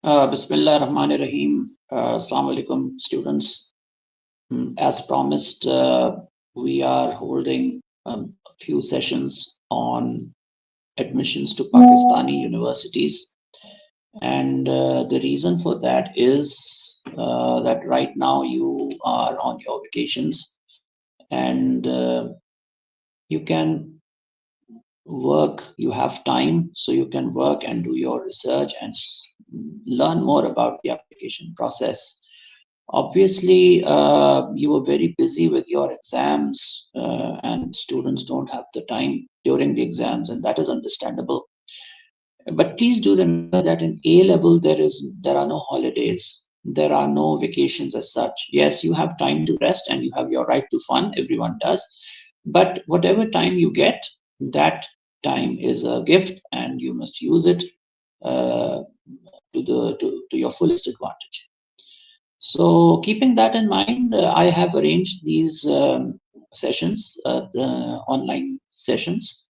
Bismillah Rahman Rahim. Assalamu alaikum, students. As promised, we are holding a few sessions on admissions to Pakistani universities. And the reason for that is that right now you are on your vacations and you can work, you have time, so you can work and do your research and learn more about the application process. Obviously, you were very busy with your exams, and students don't have the time during the exams, and that is understandable. But please do remember that in A level there are no holidays, there are no vacations as such. Yes, you have time to rest and you have your right to fun. Everyone does, but whatever time you get, that time is a gift, and you must use it uh, to your fullest advantage. So, keeping that in mind, I have arranged these sessions, the online sessions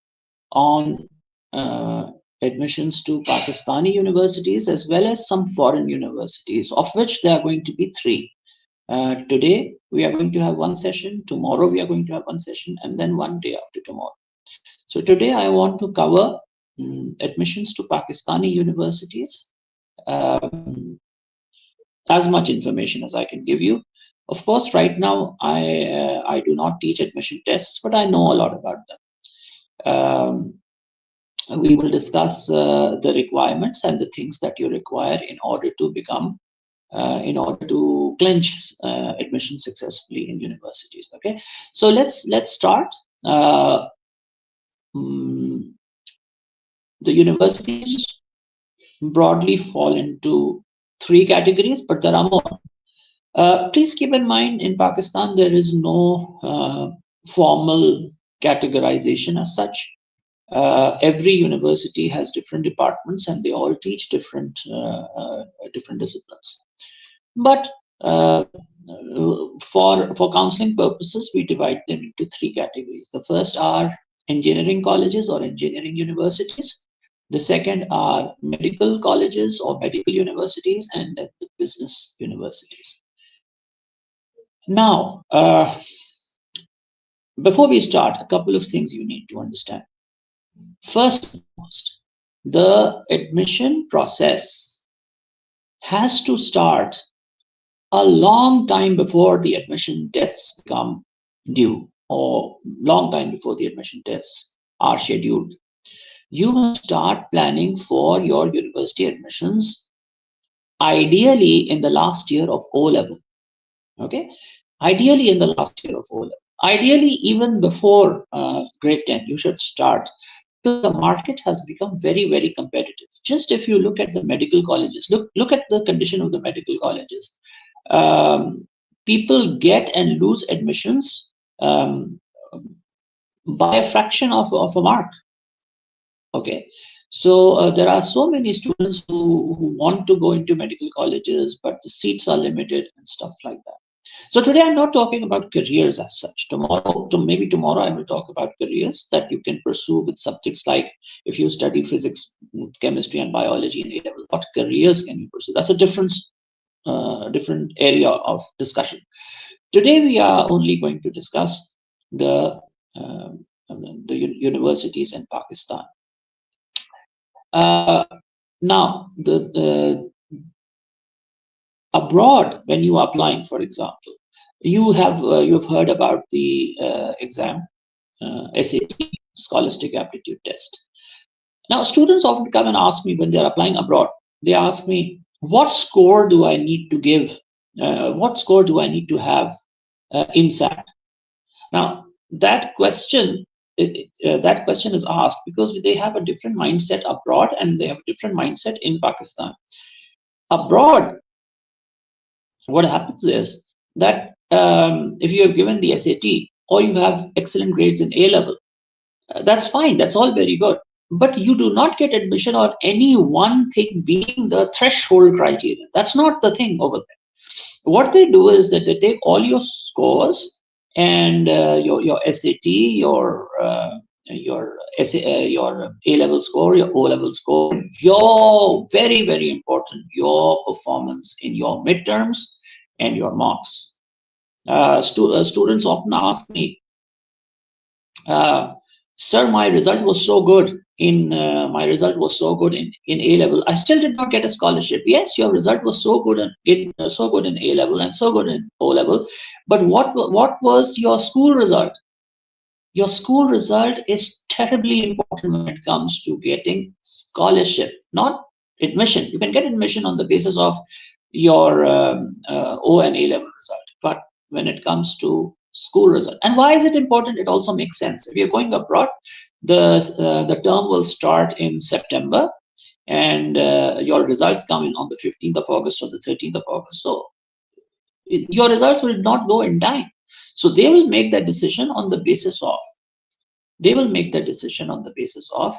on uh, admissions to Pakistani universities as well as some foreign universities, of which there are going to be three. Today, we are going to have one session, tomorrow, we are going to have one session, and then one day after tomorrow. So, today, I want to cover admissions to Pakistani universities. Um, as much information as I can give you. Of course, right now I do not teach admission tests, but I know a lot about them. We will discuss the requirements and the things that you require in order to in order to clinch admission successfully in universities. Okay, so let's start. Uh, mm, the universities broadly fall into three categories, but there are more. Please keep in mind, in Pakistan, there is no formal categorization as such. Every university has different departments, and they all teach different disciplines. But for counseling purposes, we divide them into three categories. The first are engineering colleges or engineering universities. The second are medical colleges or medical universities, and then the business universities. Now, before we start, a couple of things you need to understand. First and foremost, the admission process has to start a long time before the admission tests become due, or long time before the admission tests are scheduled. You must start planning for your university admissions, ideally in the last year of O level. Okay, ideally in the last year of O level. Ideally, even before grade 10, you should start, because the market has become very competitive. Just if you look at the medical colleges, look at the condition of the medical colleges. Um, People get and lose admissions by a fraction of a mark. Okay, so there are so many students who want to go into medical colleges, but the seats are limited and stuff like that. So today I'm not talking about careers as such. Maybe tomorrow I will talk about careers that you can pursue with subjects like, if you study physics, chemistry, and biology in A level, what careers can you pursue? That's a different area of discussion. Today we are only going to discuss the universities in Pakistan. Uh, Now, the abroad, when you are applying, for example, you've heard about the exam, SAT, Scholastic Aptitude Test. Now, students often come and ask me when they're applying abroad. They ask me, what score do I need to give? What score do I need to have in SAT? Now, that question is asked because they have a different mindset abroad and they have a different mindset in Pakistan. Abroad, what happens is that if you have given the SAT or you have excellent grades in A level, that's fine. That's all very good. But you do not get admission on any one thing being the threshold criteria. That's not the thing over there. What they do is that they take all your scores and your SAT, your your A level score, your O level score, your very important, your performance in your midterms and your marks. Students often ask me, uh, "Sir, my result was so good in A level. I still did not get a scholarship." Yes, your result was so good in A level and so good in O level, but what was your school result? Your school result is terribly important when it comes to getting scholarship, not admission. You can get admission on the basis of your O and A level result, but when it comes to school result, and why is it important? It also makes sense. If you're going abroad, the term will start in September, and your results come in on the 15th of August or the 13th of August. So your results will not go in time. So they will make that decision on the basis of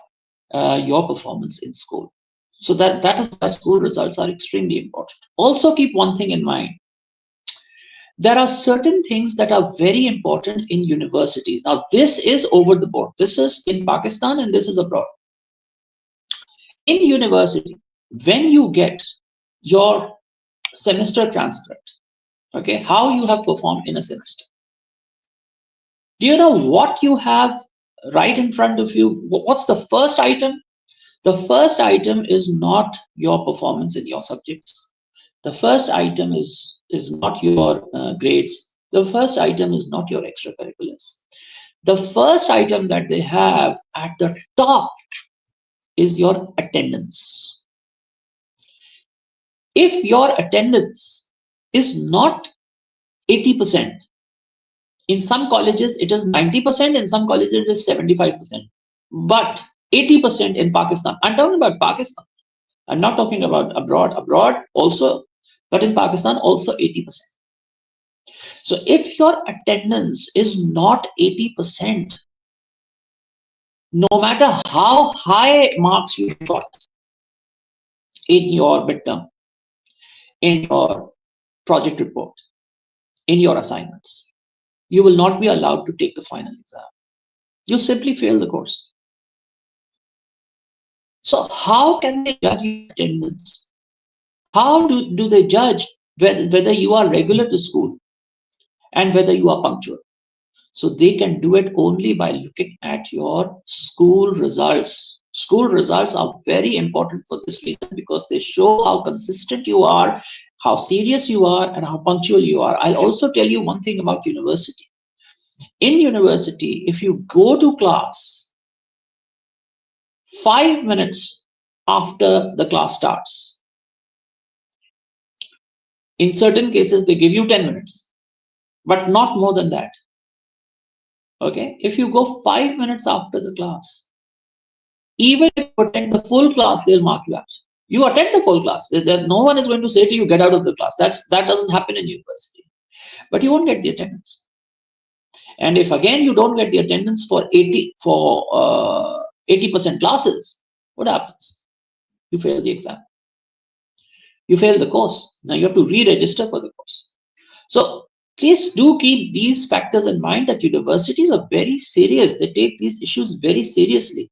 your performance in school. So that is why school results are extremely important. Also keep one thing in mind. There are certain things that are very important in universities. Now, this is over the board. This is in Pakistan and this is abroad. In university, when you get your semester transcript, okay, how you have performed in a semester, do you know what you have right in front of you? What's the first item? The first item is not your performance in your subjects. The first item is not your grades. The first item is not your extracurriculars. The first item that they have at the top is your attendance. If your attendance is not 80%, in some colleges it is 90%, in some colleges it is 75%, but 80% in Pakistan. I'm talking about Pakistan. I'm not talking about abroad. Abroad also, but in Pakistan also 80%. So if your attendance is not 80%, no matter how high marks you got in your midterm, in your project report, in your assignments, you will not be allowed to take the final exam. You simply fail the course. So how can they judge your attendance? How do they judge whether you are regular to school and whether you are punctual? So they can do it only by looking at your school results. School results are very important for this reason, because they show how consistent you are, how serious you are, and how punctual you are. I'll also tell you one thing about university. In university, if you go to class 5 minutes after the class starts, in certain cases they give you 10 minutes, but not more than that. Okay, if you go 5 minutes after the class, even if you attend the full class, they'll mark you absent. You attend the full class. No one is going to say to you, get out of the class. That doesn't happen in university. But you won't get the attendance. And if again you don't get the attendance for 80% classes, what happens? You fail the exam. You fail the course. Now you have to re-register for the course. So please do keep these factors in mind, that universities are very serious. They take these issues very seriously.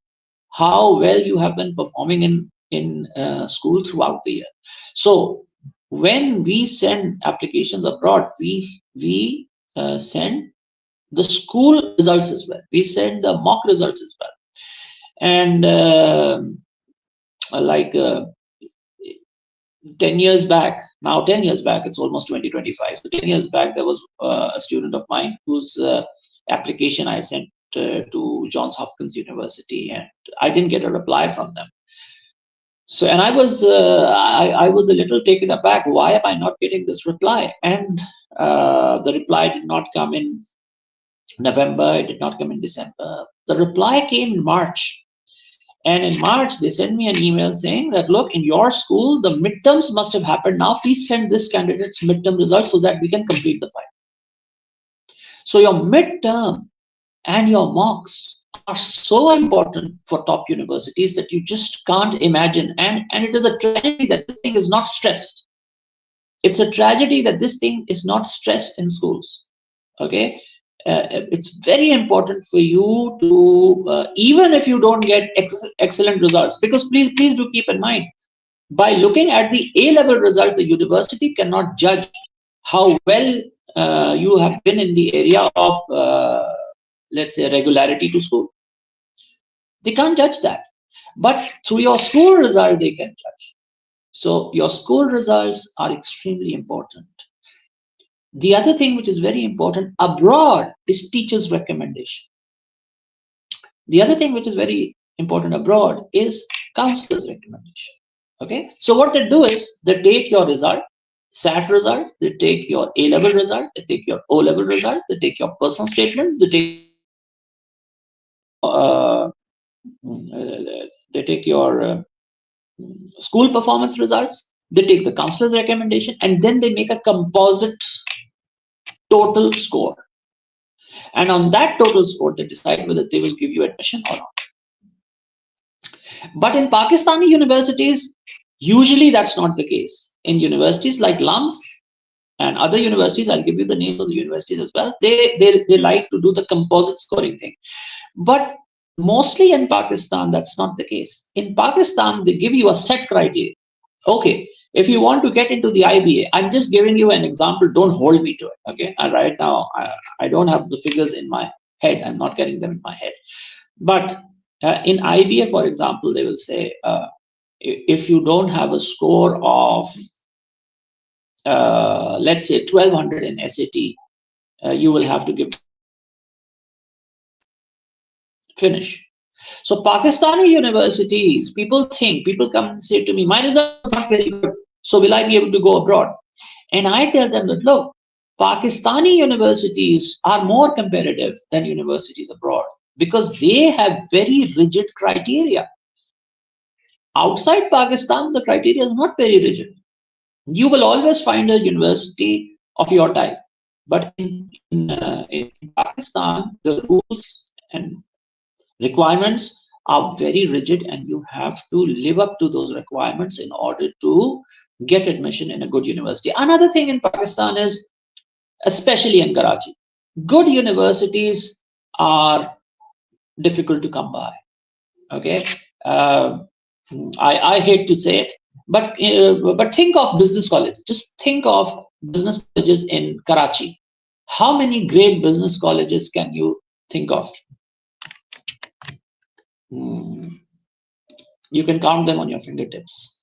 How well you have been performing in school throughout the year. So when we send applications abroad, we send the school results as well. We send the mock results as well. And like 10 years back, now 10 years back, it's almost 2025. So 10 years back, there was a student of mine whose application I sent to Johns Hopkins University, and I didn't get a reply from them. So, and I was a little taken aback. Why am I not getting this reply? And the reply did not come in November. It did not come in December. The reply came in March. And in March, they sent me an email saying that, look, in your school, the midterms must have happened. Now, please send this candidate's midterm results so that we can complete the file. So your midterm and your marks are so important for top universities that you just can't imagine. And it is a tragedy that this thing is not stressed. It's a tragedy that this thing is not stressed in schools. Okay. it's very important for you to, even if you don't get excellent results, because please do keep in mind, by looking at the A level result, the university cannot judge how well you have been in the area of, let's say, regularity to school. They can't judge that. But through your school result, they can judge. So your school results are extremely important. The other thing which is very important abroad is teachers' recommendation. The other thing which is very important abroad is counselors' recommendation. Okay, so what they do is they take your result, SAT result, they take your A level result, they take your O level result, they take your personal statement, they take your school performance results, they take the counselor's recommendation, and then they make a composite total score. And on that total score, they decide whether they will give you admission or not. But in Pakistani universities, usually that's not the case. In universities like LUMS and other universities, I'll give you the names of the universities as well, they like to do the composite scoring thing. But mostly in Pakistan, that's not the case. In Pakistan, they give you a set criteria. Okay, if you want to get into the IBA, I'm just giving you an example. Don't hold me to it. Okay, and right now I don't have the figures in my head. I'm not getting them in my head. But in IBA, for example, they will say if you don't have a score of let's say 1200 in SAT, you will have to give finish. So Pakistani universities, people come and say to me, my result is not very good. So will I be able to go abroad? And I tell them that, look, Pakistani universities are more competitive than universities abroad because they have very rigid criteria. Outside Pakistan, the criteria is not very rigid. You will always find a university of your type. But in Pakistan, the rules and requirements are very rigid, and you have to live up to those requirements in order to get admission in a good university. Another thing in Pakistan is, especially in Karachi, good universities are difficult to come by. Okay, uh, I hate to say it, but think of business colleges. Just think of business colleges in Karachi. How many great business colleges can you think of? Hmm, you can count them on your fingertips.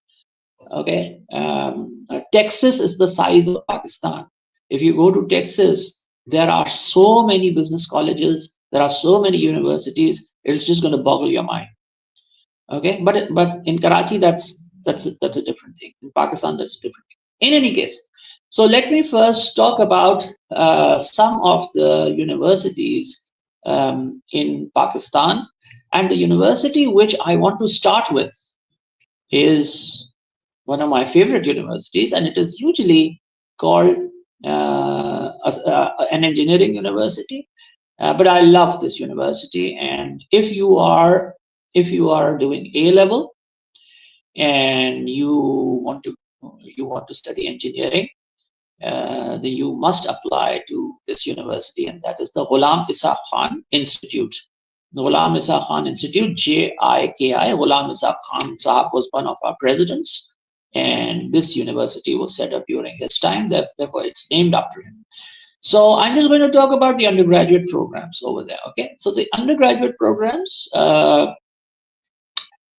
Okay, Texas is the size of Pakistan. If you go to Texas, there are so many business colleges, there are so many universities. It's just going to boggle your mind. Okay, but in Karachi, that's a different thing. In Pakistan, that's a different thing. In any case, so let me first talk about some of the universities in Pakistan, and the university which I want to start with is one of my favorite universities, and it is usually called an engineering university. But I love this university, and if you are doing A level and you want to study engineering, then you must apply to this university, and that is the Ghulam Isa Khan Institute. The Ghulam Isa Khan Institute, JIKI. Ghulam Isa Khan Sahab was one of our presidents, and this university was set up during his time. Therefore, it's named after him. So I'm just going to talk about the undergraduate programs over there. Okay, so the undergraduate programs.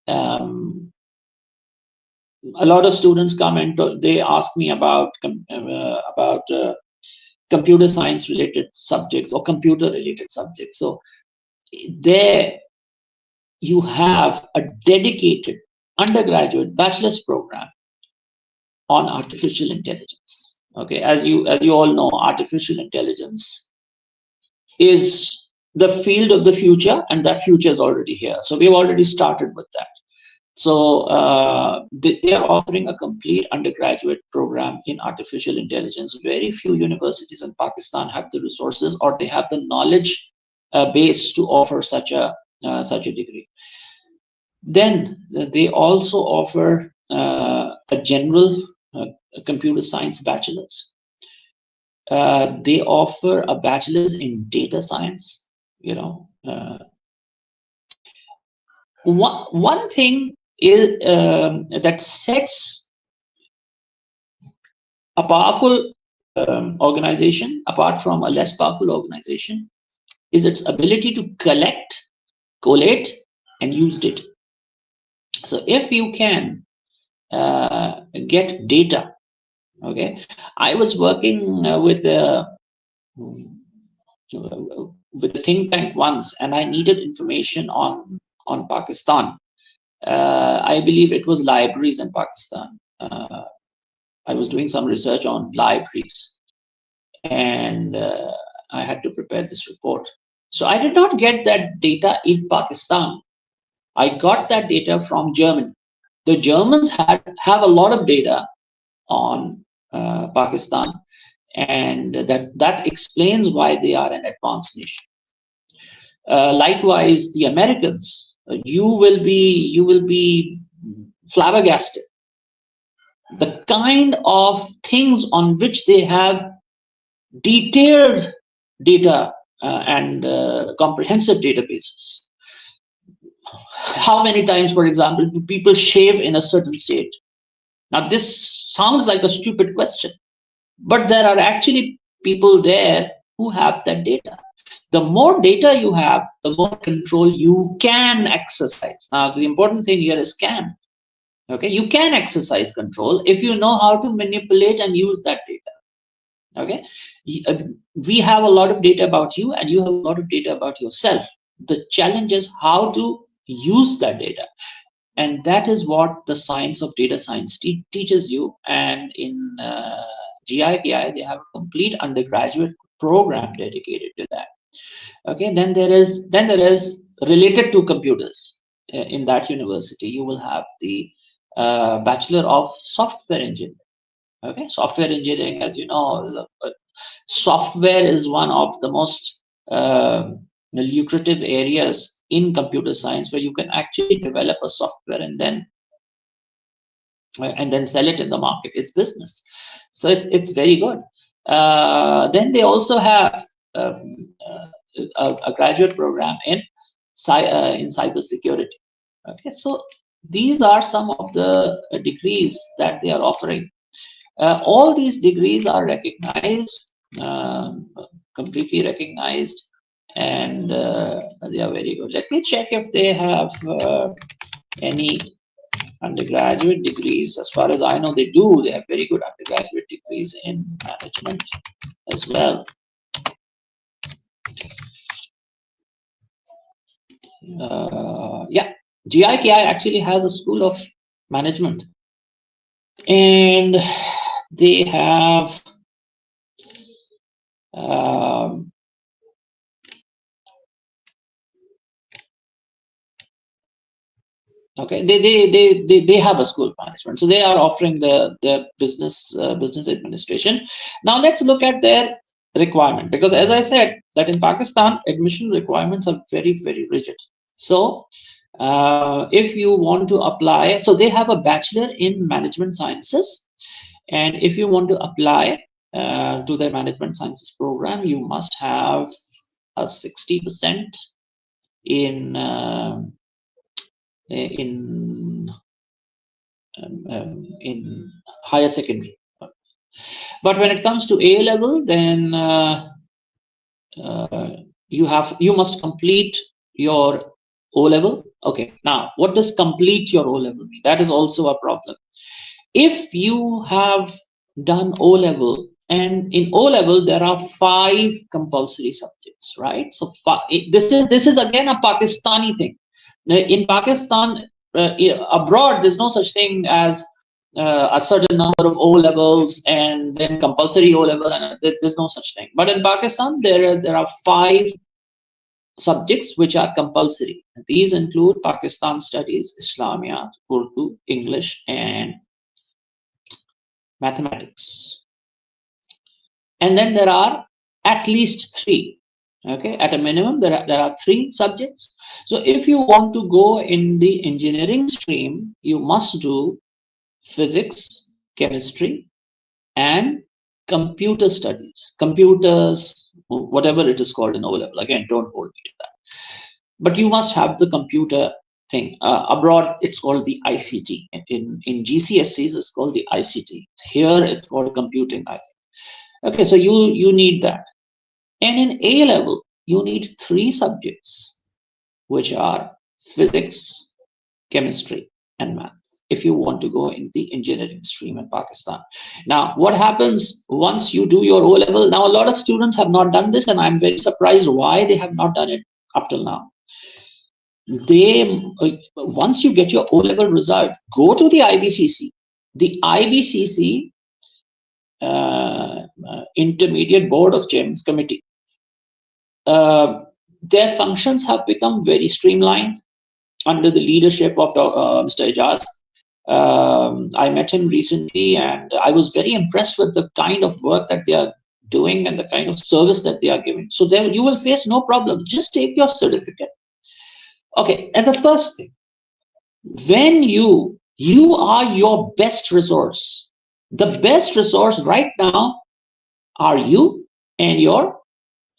Um, a lot of students come and they ask me about computer science related subjects or computer related subjects. So there you have a dedicated undergraduate bachelor's program on artificial intelligence. Okay, as you all know, artificial intelligence is the field of the future, and that future is already here. So we've already started with that. So they are offering a complete undergraduate program in artificial intelligence. Very few universities in Pakistan have the resources or they have the knowledge base to offer such a degree. Then they also offer a general computer science bachelor's. They offer a bachelor's in data science. One thing is that sets a powerful organization apart from a less powerful organization is its ability to collect, collate, and use data. So if you can get data, okay, I was working with a think tank once, and I needed information on Pakistan. I believe it was libraries in Pakistan. I was doing some research on libraries, and I had to prepare this report. So I did not get that data in Pakistan. I got that data from Germany. The Germans have a lot of data on Pakistan, and that explains why they are an advanced nation. Likewise, the Americans, you will be flabbergasted the kind of things on which they have detailed data and comprehensive databases. How many times, for example, do people shave in a certain state? Now, this sounds like a stupid question, but there are actually people there who have that data. The more data you have, the more control you can exercise. Now, the important thing here is can. Okay, you can exercise control if you know how to manipulate and use that data. Okay, we have a lot of data about you, and you have a lot of data about yourself. The challenge is how to use that data, and that is what the science of data science teaches you. And in GIPI, they have a complete undergraduate program dedicated to that. Okay, then there is related to computers in that university. You will have the Bachelor of Software Engineering. Okay, software engineering, as you know, software is one of the most lucrative areas in computer science, where you can actually develop a software and then sell it in the market. It's business, so it's very good. Then they also have a graduate program in cybersecurity. Okay, so these are some of the degrees that they are offering. All these degrees are recognized, completely recognized, and they are very good. Let me check if they have any undergraduate degrees. As far as I know, they do. They have very good undergraduate degrees in management as well. Yeah, GIKI actually has a school of management, and they have okay, they have a school of management, so they are offering the business administration. Now let's look at their requirement, because as I said, that in Pakistan admission requirements are very rigid. So if you want to apply, so they have a bachelor in management sciences, and if you want to apply to their management sciences program, you must have a 60% in in in higher secondary. But when it comes to A level, then you must complete your O level. Okay, now what does complete your O level mean? That is also a problem. If you have done O level, and in O level there are 5 compulsory subjects, right? So this is again a Pakistani thing. In Pakistan, abroad, there's no such thing as a certain number of O levels and then compulsory O level, and there's no such thing. But in Pakistan, there are 5 subjects which are compulsory. These include Pakistan Studies, Islamia, Urdu, English, and mathematics. And then there are at least 3. Okay, at a minimum, there are 3 subjects. So if you want to go in the engineering stream, you must do physics, chemistry, and computer studies, computers, whatever it is called in O level. Again, don't hold me to that. But you must have the computer thing. Abroad, it's called the ICT. In GCSEs, it's called the ICT. Here, it's called computing. Okay, so you need that. And in A level, you need 3 subjects, which are physics, chemistry, and math, if you want to go in the engineering stream in Pakistan. Now, what happens once you do your O level? Now, a lot of students have not done this, and I'm very surprised why they have not done it up till now. They once you get your O level result, go to the IBCC. The IBCC Intermediate Board of Chairman's Committee. Their functions have become very streamlined under the leadership of Mr. Ijaz. I met him recently, and I was very impressed with the kind of work that they are doing and the kind of service that they are giving. So there, you will face no problem. Just take your certificate. Okay, and the first thing, when you are your best resource. The best resource right now are you and your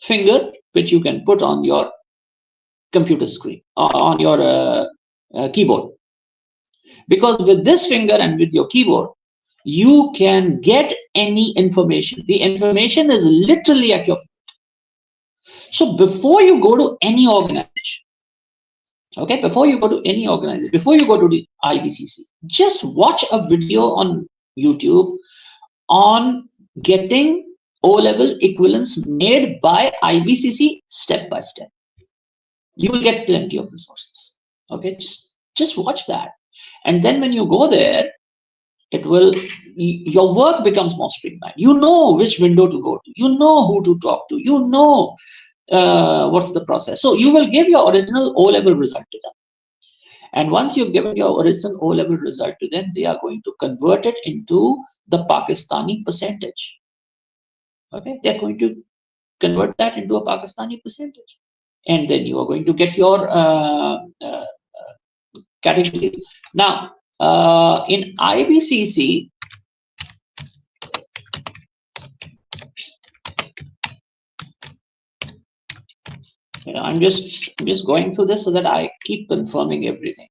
finger, which you can put on your computer screen, on your keyboard. Because with this finger and with your keyboard, you can get any information. The information is literally at your feet. So before you go to any organization, okay, before you go to any organization, before you go to the IBCC, just watch a video on YouTube on getting O-level equivalents made by IBCC step by step. You will get plenty of resources. Okay, just watch that. And then when you go there, it will, your work becomes more streamlined. You know which window to go to. You know who to talk to. You know what's the process. So you will give your original O-level result to them. And once you've given your original O-level result to them, they are going to convert it into the Pakistani percentage. Okay, they're going to convert that into a Pakistani percentage. And then you are going to get your categories. Now, in IBCC, I'm just going through this so that I keep confirming everything.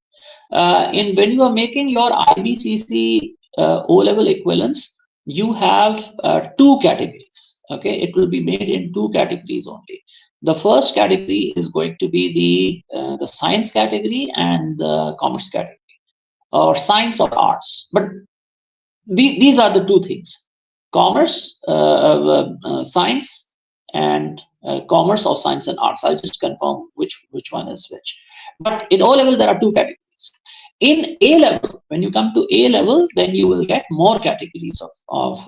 When you are making your IBCC O-level equivalents, you have 2 categories. Okay, it will be made in 2 categories only. The first category is going to be the science category and the commerce category, or science or arts. But these are the 2 things: commerce, science, and commerce or science and arts. I'll just confirm which one is which. But in O level, there are 2 categories. In A level, when you come to A level, then you will get more categories of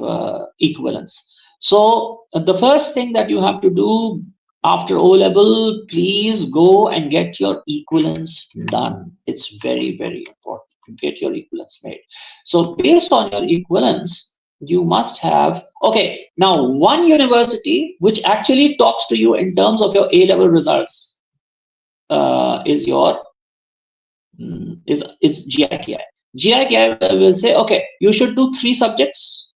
equivalence. So the first thing that you have to do after O level, please go and get your equivalence done. It's very, very important to get your equivalence made. So based on your equivalence, you must have, okay, now one university which actually talks to you in terms of your A level results is GIKI. GIKI will say, okay, you should do 3 subjects,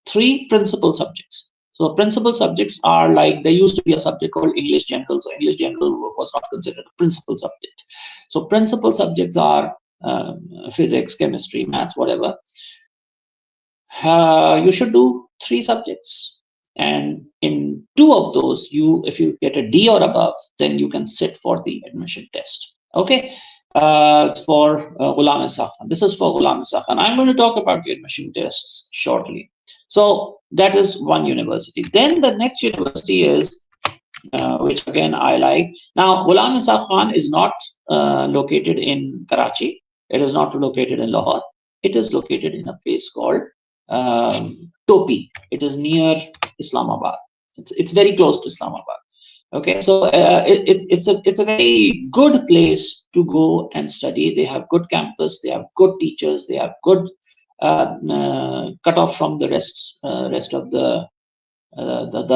3 principal subjects. So principal subjects are like, there used to be a subject called English General. So English General was not considered a principal subject. So principal subjects are physics, chemistry, maths, whatever. You should do 3 subjects. And in 2 of those, if you get a D or above, then you can sit for the admission test. Okay. For Ghulam Ishaq Khan. This is for Ghulam Ishaq Khan. I'm going to talk about the admission tests shortly. So that is one university. Then the next university is, which again I like. Now, Ghulam Ishaq Khan is not located in Karachi. It is not located in Lahore. It is located in a place called Topi. It is near Islamabad. It's very close to Islamabad. Okay, so it's a very good place to go and study. They have good campus, they have good teachers, they have good cut off from the rest of the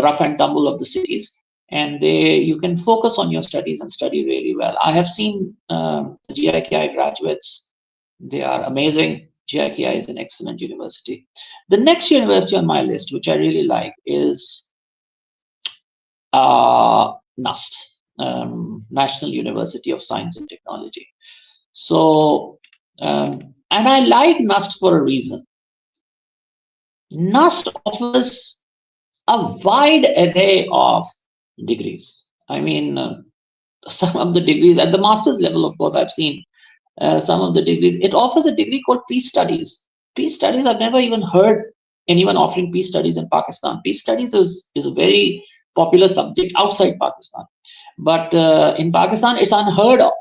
rough and tumble of the cities, and you can focus on your studies and study really well. I have seen GIKI graduates; they are amazing. JIKI is an excellent university. The next university on my list, which I really like, is NUST, National University of Science and Technology. So, and I like NUST for a reason. NUST offers a wide array of degrees. I mean, some of the degrees at the master's level, of course, I've seen some of the degrees. It offers a degree called Peace Studies. Peace Studies, I've never even heard anyone offering Peace Studies in Pakistan. Peace Studies is a very popular subject outside Pakistan. But in Pakistan, it's unheard of.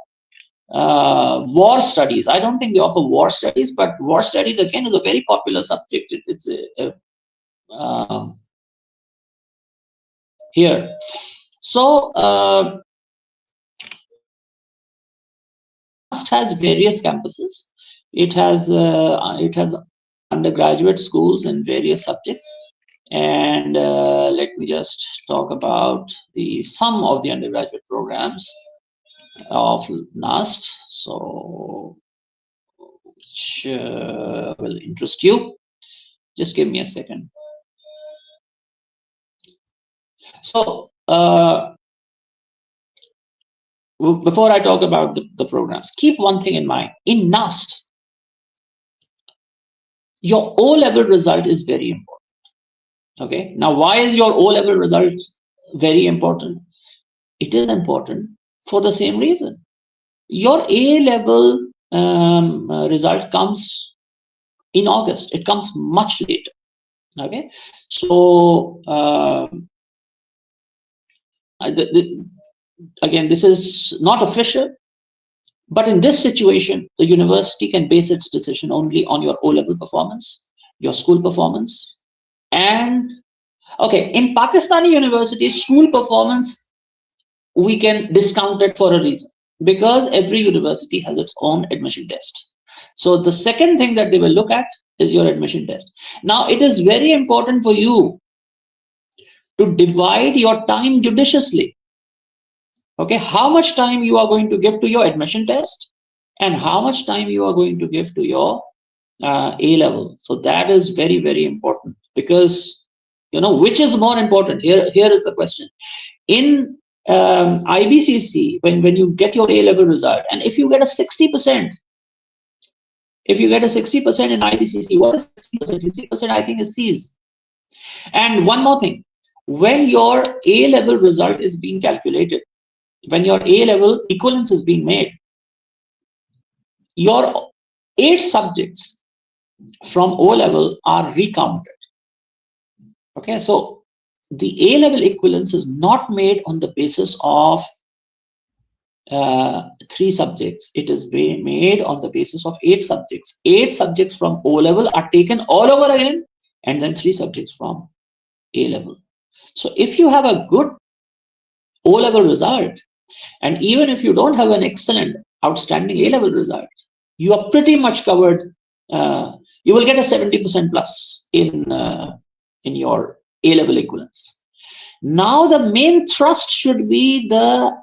War studies. I don't think they offer war studies, but war studies again is a very popular subject. It's here. So NUST has various campuses. It has undergraduate schools in various subjects. And let me just talk about some of the undergraduate programs of NUST, so which will interest you. Just give me a second. So before I talk about the programs, keep one thing in mind. In NUST, your O-level result is very important. Okay. Now, why is your O-level result very important? It is important for the same reason. Your A-level result comes in August. It comes much later. Okay. So again, this is not official, but in this situation, the university can base its decision only on your O-level performance, your school performance, and okay, in Pakistani universities, school performance we can discount it for a reason, because every university has its own admission test. So the second thing that they will look at is your admission test. Now, it is very important for you to divide your time judiciously. Okay, how much time you are going to give to your admission test and how much time you are going to give to your A level. So that is very, very important, because which is more important. Here is the question. In IBCC, when you get your A level result, and if you get a 60%, if you get a 60% in IBCC, what is 60%? 60% I think is C's. And one more thing, when your A level result is being calculated, when your A level equivalence is being made, your 8 subjects from O level are recounted. Okay, so the A level equivalence is not made on the basis of 3 subjects. It is being made on the basis of 8 subjects. 8 subjects from O level are taken all over again, and then 3 subjects from A level. So if you have a good O level result, and even if you don't have an excellent, outstanding A level result, you are pretty much covered. You will get a 70% plus in your A level equivalence. Now the main thrust should be the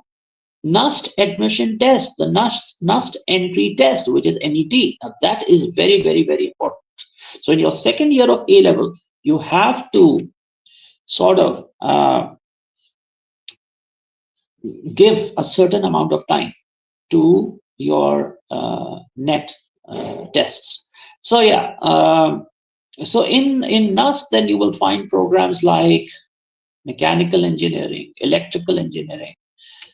NUST admission test, the NUST entry test, which is NET. Now that is very, very, very important. So in your second year of A level, you have to sort of give a certain amount of time to your NET tests. So yeah, so in NUST, then you will find programs like mechanical engineering, electrical engineering,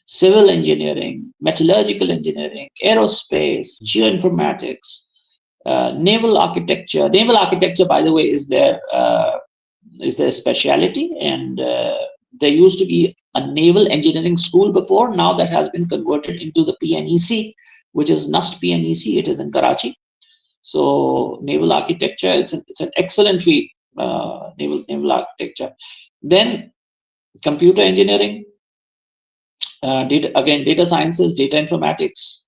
civil engineering, metallurgical engineering, aerospace, geoinformatics, naval architecture. Naval architecture, by the way, is their specialty, and there used to be a naval engineering school before. Now that has been converted into the PNEC, which is NUST PNEC. It is in Karachi. So naval architecture, it's an excellent field, naval architecture. Then computer engineering, data sciences, data informatics.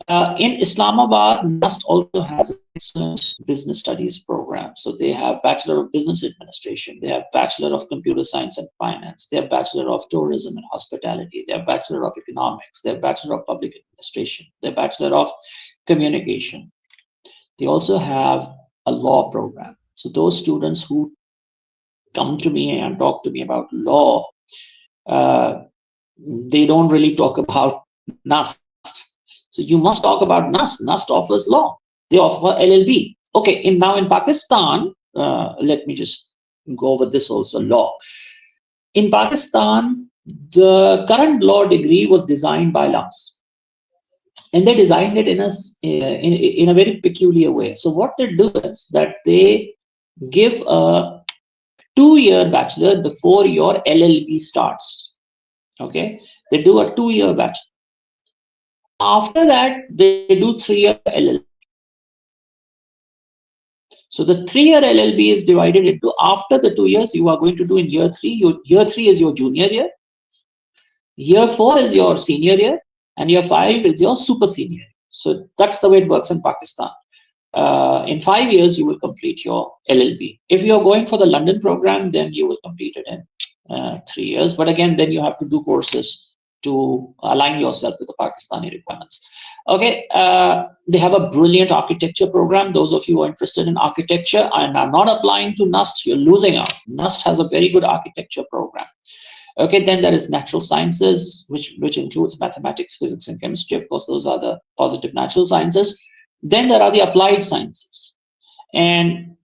In Islamabad, NUST also has an excellent business studies program. So they have Bachelor of Business Administration, they have Bachelor of Computer Science and Finance, they have Bachelor of Tourism and Hospitality, they have Bachelor of Economics, they have Bachelor of Public Administration, they have Bachelor of Communication. They also have a law program. So those students who come to me and talk to me about law, uh, they don't really talk about NUST. So you must talk about NUST. NUST offers law. They offer LLB. Okay, now in Pakistan, let me just go over this also law. In Pakistan, the current law degree was designed by LUMS, and they designed it in a very peculiar way. So what they do is that they give a 2-year bachelor before your LLB starts. Okay, they do a 2-year bachelor. After that, they do 3-year LLB. So the 3-year LLB is divided into, after the 2 years, you are going to do in year three. Year three is your junior year. Year four is your senior year, and year five is your super senior. So that's the way it works in Pakistan. In 5 years, you will complete your LLB. If you're going for the London program, then you will complete it in 3 years. But again, then you have to do courses to align yourself with the Pakistani requirements. Okay, they have a brilliant architecture program. Those of you who are interested in architecture and are not applying to NUST, you're losing out. NUST has a very good architecture program. Okay, then there is natural sciences, which includes mathematics, physics, and chemistry. Of course, those are the positive natural sciences. Then there are the applied sciences, and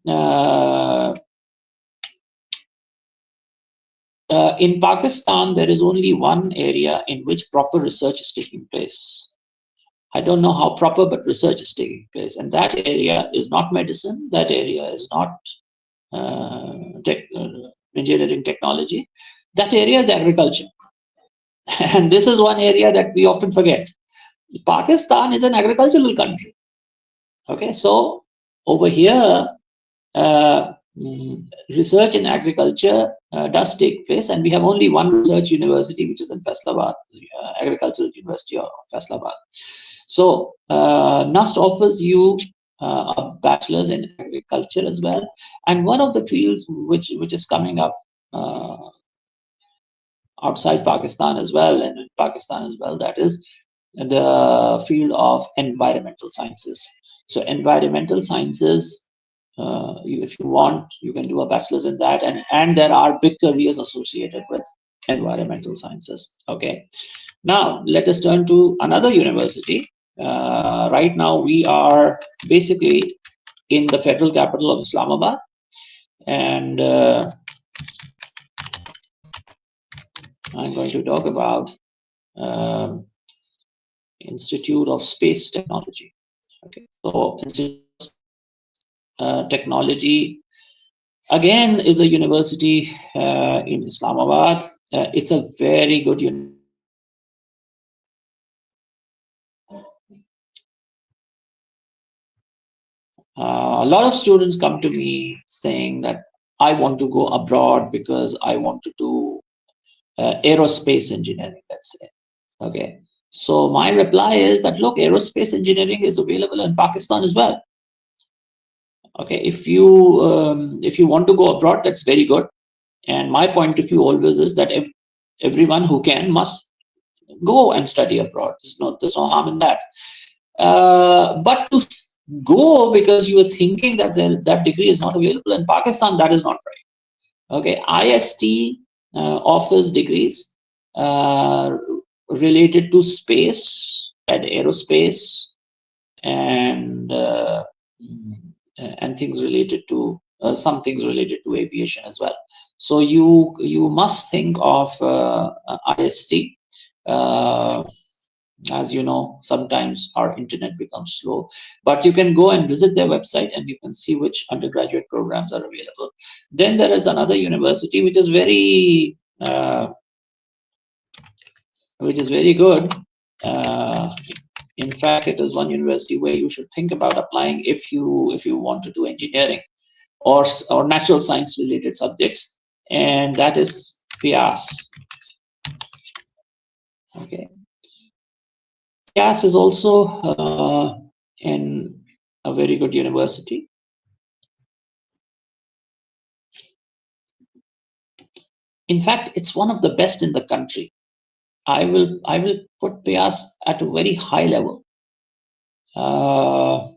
in Pakistan, there is only one area in which proper research is taking place. I don't know how proper, but research is taking place, and that area is not medicine. That area is not engineering technology. That area is agriculture. And this is one area that we often forget. Pakistan is an agricultural country. Okay, so over here, uh, research in agriculture does take place, and we have only one research university, which is in Faisalabad, Agricultural University of Faisalabad. So NUST offers you a bachelor's in agriculture as well, and one of the fields which is coming up outside Pakistan as well, and in Pakistan as well, that is the field of environmental sciences. So environmental sciences, if you want, you can do a bachelor's in that, and there are big careers associated with environmental sciences. Okay, now let us turn to another university. Right now we are basically in the federal capital of Islamabad, and I'm going to talk about um, Institute of Space Technology. Okay, so Institute of Technology again is a university in Islamabad. It's a very good university. A lot of students come to me saying that I want to go abroad because I want to do aerospace engineering, let's say. Okay, so my reply is that look, aerospace engineering is available in Pakistan as well. Okay, if you want to go abroad, that's very good. And my point of view always is that everyone who can must go and study abroad. There's no harm in that. But to go because you are thinking that that degree is not available in Pakistan, that is not right. Okay, IST offers degrees related to space and aerospace and things related to some things related to aviation as well. So you must think of IST. Uh, as you know, sometimes our internet becomes slow, but you can go and visit their website and you can see which undergraduate programs are available. Then there is another university which is very good. Uh, in fact, it is one university where you should think about applying if you want to do engineering or natural science related subjects, and that is PIAS. Okay, PIAS is also in a very good university. In fact, it's one of the best in the country. I will put PIAS at a very high level. Uh,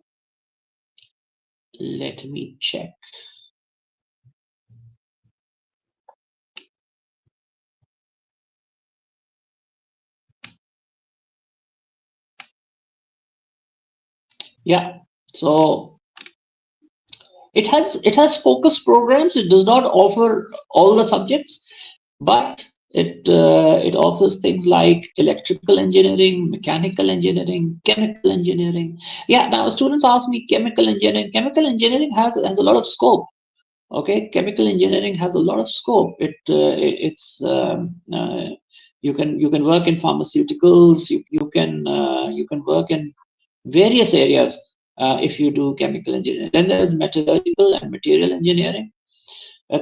Let me check. Yeah. So it has focus programs. It does not offer all the subjects, but it offers things like electrical engineering, mechanical engineering, chemical engineering. Yeah. Now students ask me chemical engineering. Chemical engineering has a lot of scope. Okay, chemical engineering has a lot of scope. You can work in pharmaceuticals. You can work in various areas if you do chemical engineering. Then there is metallurgical and material engineering.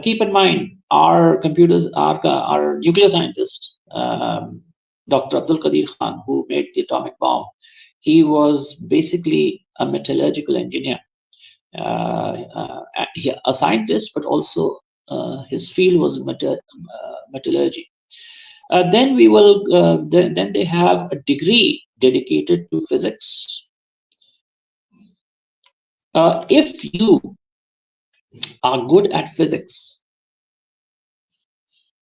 Keep in mind, our nuclear scientist, Dr. Abdul Qadir Khan, who made the atomic bomb, he was basically a metallurgical engineer, a scientist, but also his field was metallurgy. Then they have a degree dedicated to physics. If you are good at physics,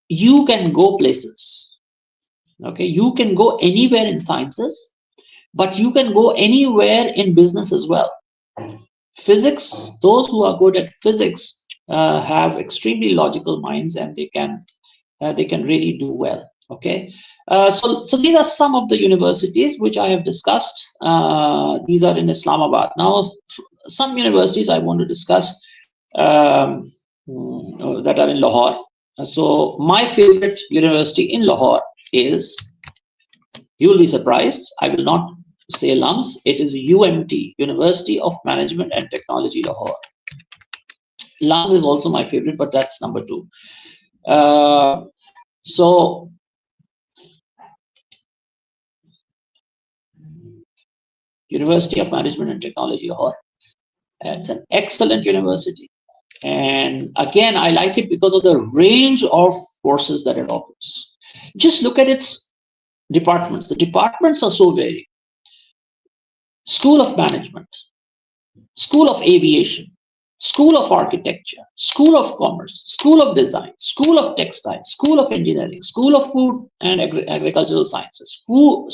you can go places. Okay, you can go anywhere in sciences, but you can go anywhere in business as well. Physics, those who are good at physics have extremely logical minds, and they can really do well. Okay, so these are some of the universities which I have discussed. These are in Islamabad. Now, some universities I want to discuss that are in Lahore. So my favorite university in Lahore is, you will be surprised, I will not say LUMS, it is UMT, University of Management and Technology, Lahore. LUMS is also my favorite, but that's number two. So University of Management and Technology, Lahore. It's an excellent university. And again, I like it because of the range of courses that it offers. Just look at its departments. The departments are so varied. School of Management, School of Aviation, School of Architecture, School of Commerce, School of Design, School of Textile, School of Engineering, School of Food and Agricultural Sciences, School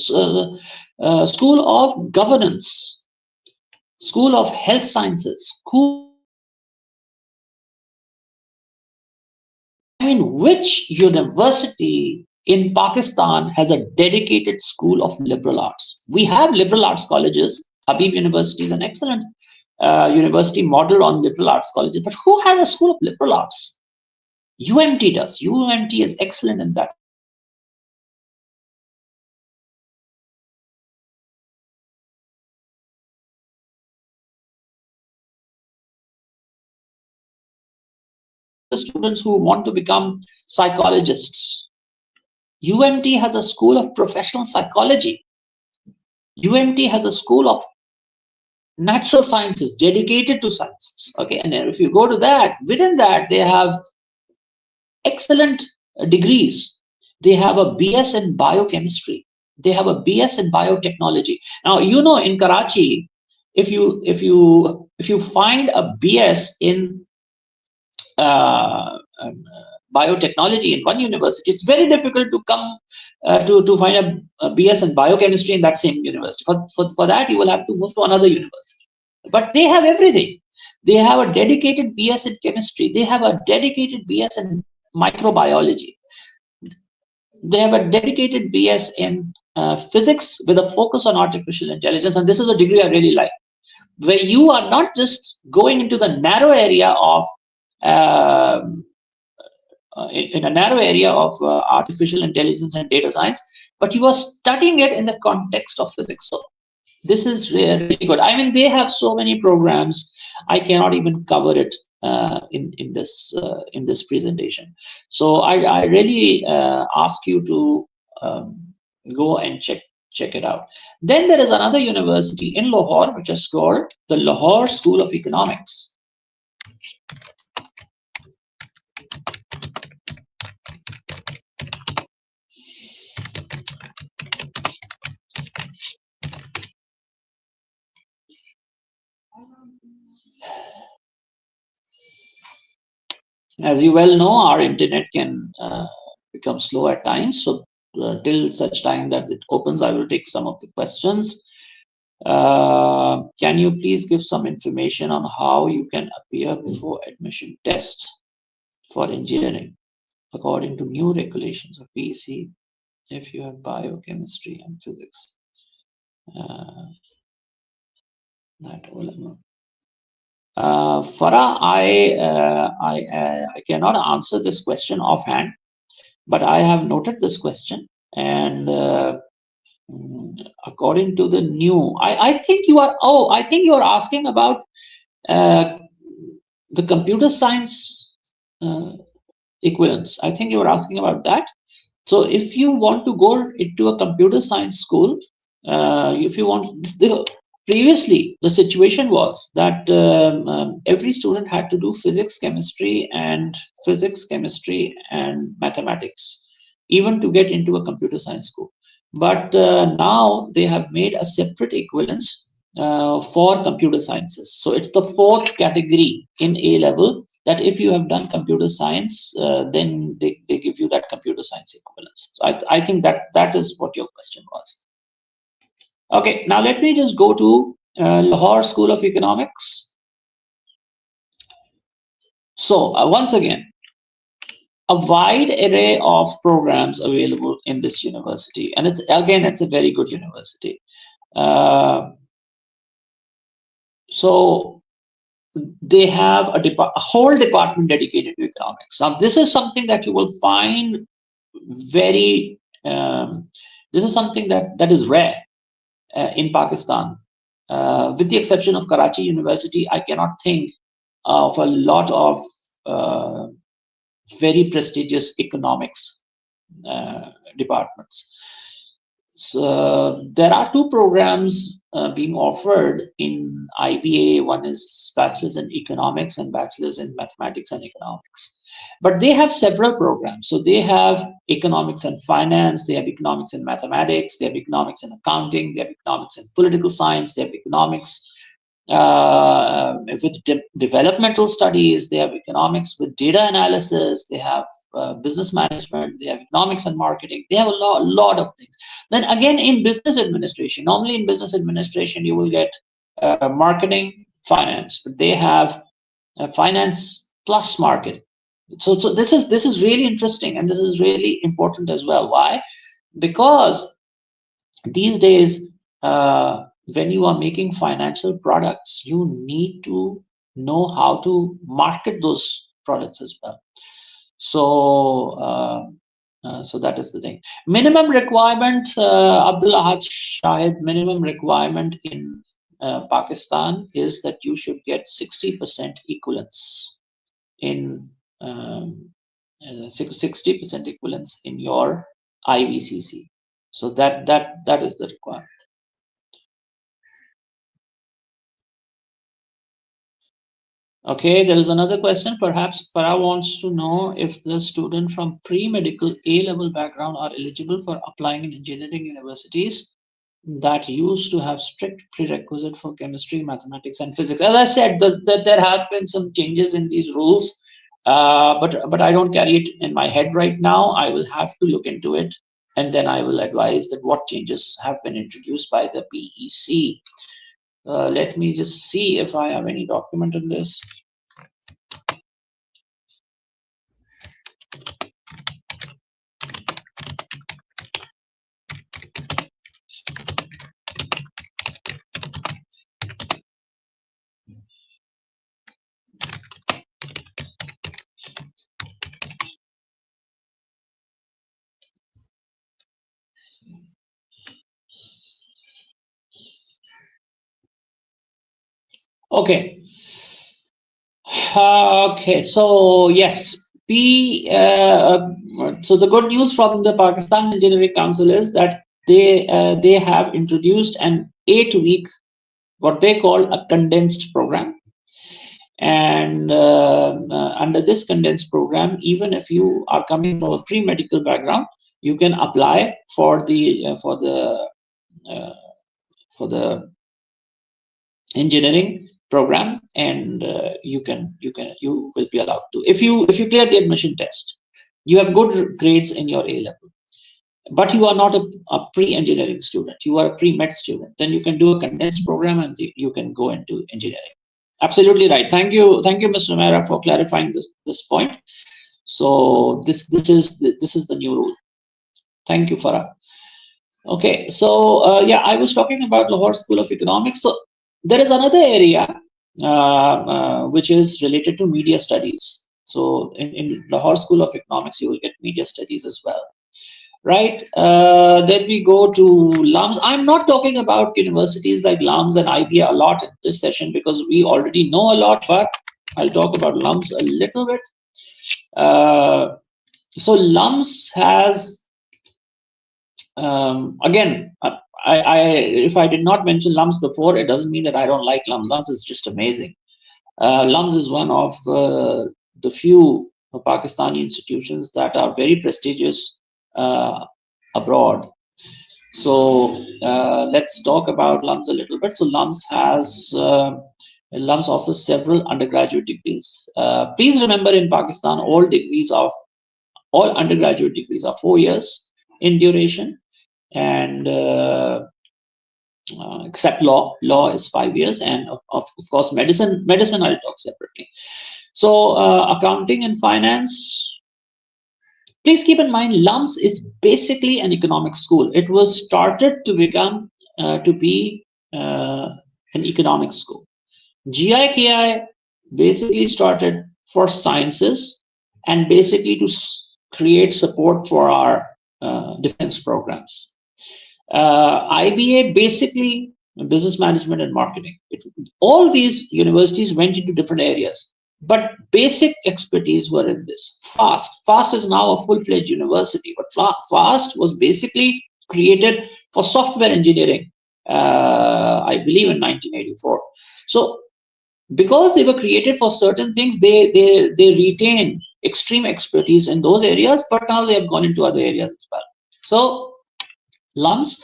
of Governance, School of Health Sciences, School. I mean, which university in Pakistan has a dedicated school of liberal arts? We have liberal arts colleges. Habib University is an excellent university modeled on liberal arts colleges, but who has a school of liberal arts? UMT does. UMT is excellent in that. The students who want to become psychologists, UMT has a school of professional psychology. UMT has a school of natural sciences dedicated to sciences. Okay, and then if you go to that, within that they have excellent degrees. They have a BS in biochemistry. They have a BS in biotechnology. Now, in Karachi, if you find a BS in biotechnology in one university, it's very difficult to come to find a BS in biochemistry in that same university. For that, you will have to move to another university. But they have everything. They have a dedicated BS in chemistry. They have a dedicated BS in microbiology. They have a dedicated BS in physics with a focus on artificial intelligence. And this is a degree I really like, where you are not just going into the narrow area of um in a narrow area of artificial intelligence and data science, but you are studying it in the context of physics. So this is really good. I mean, they have so many programs. I cannot even cover it in this presentation. So I really ask you to go and check it out. Then there is another university in Lahore, which is called the Lahore School of Economics. As you well know, our internet can become slow at times. So till such time that it opens, I will take some of the questions. Can you please give some information on how you can appear before admission test for engineering according to new regulations of BC if you have biochemistry and physics? Uh, that all. Farah, I cannot answer this question offhand, but I have noted this question, and according to the new, I think you are. Oh, I think you are asking about uh, the computer science uh, equivalence. I think you were asking about that. So if you want to go into a computer science school, if you want, previously the situation was that every student had to do physics, chemistry, and mathematics, even to get into a computer science school. But now they have made a separate equivalence for computer sciences. So it's the fourth category in A level that if you have done computer science, then they give you that computer science equivalence. So I think that is what your question was. Okay, now let me just go to Lahore School of Economics. So once again, a wide array of programs available in this university, and it's a very good university. Uh, so they have a whole department dedicated to economics. Now, this is something that you will find very. This is something that is rare in Pakistan. With the exception of Karachi University, I cannot think of a lot of uh, very prestigious economics departments. So there are two programs being offered in IBA. One is Bachelor's in Economics and Bachelor's in Mathematics and Economics. But they have several programs. So they have Economics and Finance, they have Economics and Mathematics, they have Economics and Accounting, they have Economics and Political Science, they have Economics with developmental studies, they have Economics with data analysis, they have business management, they have economics and marketing, they have a lot of things. Then again, in business administration, normally in business administration, you will get marketing, finance, but they have finance plus marketing. So this is really interesting, and this is really important as well. Why? Because these days, when you are making financial products, you need to know how to market those products as well. So that is the thing. Minimum requirement, Abdul Ahad Shahid, minimum requirement in Pakistan is that you should get 60% equivalence in 60% equivalence in your IVCC. So that is the requirement. Okay, there is another question. Perhaps Farah wants to know if the student from pre-medical A-level background are eligible for applying in engineering universities that used to have strict prerequisite for chemistry, mathematics, and physics. As I said, there have been some changes in these rules, but I don't carry it in my head right now. I will have to look into it, and then I will advise that what changes have been introduced by the PEC. Let me just see if I have any document on this. Okay. Okay. So yes, so the good news from the Pakistan Engineering Council is that they have introduced an 8-week, what they call a condensed program, and under this condensed program, even if you are coming from a pre-medical background, you can apply for the uh, for the engineering program, and you will be allowed to. If you clear the admission test, you have good grades in your A level, but you are not a pre-engineering student, you are a pre-med student, then you can do a condensed program and you can go into engineering. Absolutely right. Thank you, Mr. Mera, for clarifying this point. So this is the new rule. Thank you, Farah. Okay, so yeah, I was talking about Lahore School of Economics. So there is another area which is related to media studies. So in Lahore School of Economics, you will get media studies as well, right? Then we go to LUMS. I'm not talking about universities like LUMS and IBA a lot in this session because we already know a lot, but I'll talk about LUMS a little bit. So LUMS has again, if I did not mention LUMS before, it doesn't mean that I don't like LUMS. LUMS is just amazing. LUMS is one of the few Pakistani institutions that are very prestigious abroad. So let's talk about LUMS a little bit. So LUMS offers several undergraduate degrees. Please remember, in Pakistan, all undergraduate degrees are 4 years in duration, and except law is 5 years, and of course medicine I'll talk separately. So accounting and finance, please keep in mind, LUMS is basically an economic school. It was started to become to be an economic school. GIKI basically started for sciences and basically to create support for our defense programs. IBA basically business management and marketing. All these universities went into different areas, but basic expertise were in this. FAST is now a full-fledged university, but FAST was basically created for software engineering, I believe in 1984. So because they were created for certain things, they retain extreme expertise in those areas, but now they have gone into other areas as well. So LUMS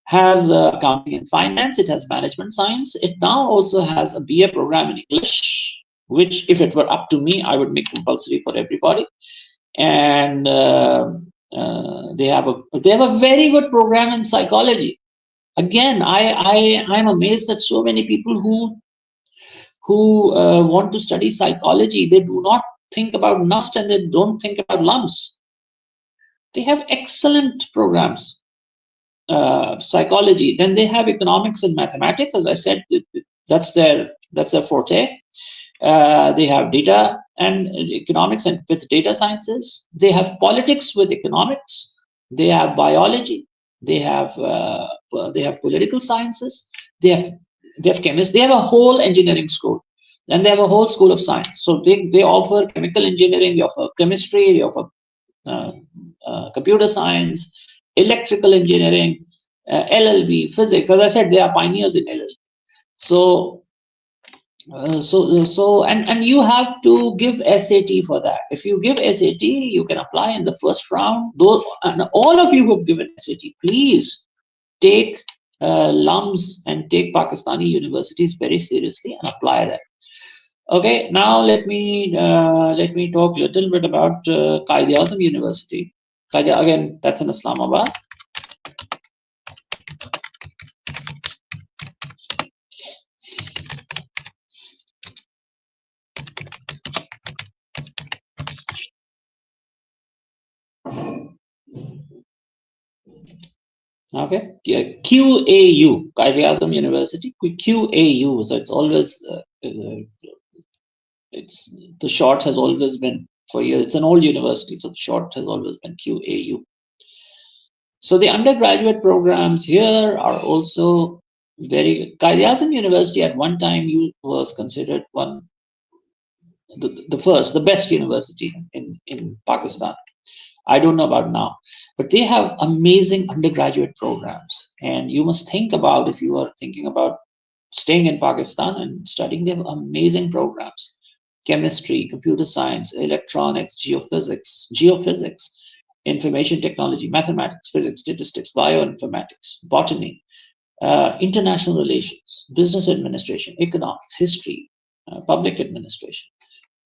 has accounting and finance, it has management science, it now also has a BA program in English, which if it were up to me, I would make compulsory for everybody. And they have a very good program in psychology. Again, I'm amazed that so many people who want to study psychology, they do not think about NUST and they don't think about LUMS. They have excellent programs. Psychology. Then they have economics and mathematics. As I said, that's their forte. They have data and economics and with data sciences. They have politics with economics. They have biology. They have political sciences. They have chemistry. They have a whole engineering school, and they have a whole school of science. So they offer chemical engineering. They offer chemistry. They offer computer science, electrical engineering, LLB, physics. As I said, they are pioneers in LLB. So and you have to give SAT for that. If you give SAT, you can apply in the first round. And all of you who have given SAT, please take LUMS and take Pakistani universities very seriously and apply that. Okay, now let me talk a little bit about Quaid-e-Azam University. Again, that's in Islamabad. Okay, QAU, Quaid-e-Azam University, QAU. So it's always it's the short has always been for years. It's an old university, so the short has always been QAU. So the undergraduate programs here are also very. Quaid-e-Azam University at one time was considered the best university in Pakistan. I don't know about now, but they have amazing undergraduate programs. And you must think about, if you are thinking about staying in Pakistan and studying, they have amazing programs. Chemistry, computer science, electronics, geophysics, information technology, mathematics, physics, statistics, bioinformatics, botany, international relations, business administration, economics, history, public administration,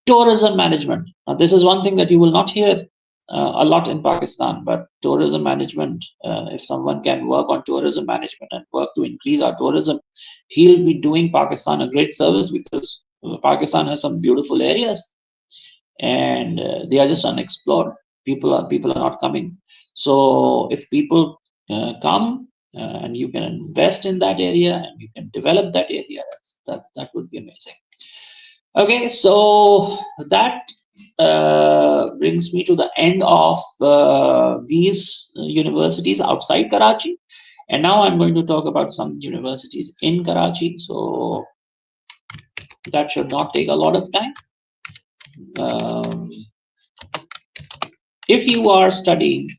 tourism management. Now, this is one thing that you will not hear a lot in Pakistan, but tourism management, if someone can work on tourism management and work to increase our tourism, he'll be doing Pakistan a great service because Pakistan has some beautiful areas and they are just unexplored. People are not coming. So if people come and you can invest in that area and you can develop that area, that would be amazing. Okay, so that brings me to the end of these universities outside Karachi. And now I'm going to talk about some universities in Karachi. So that should not take a lot of time. Um, if you are studying,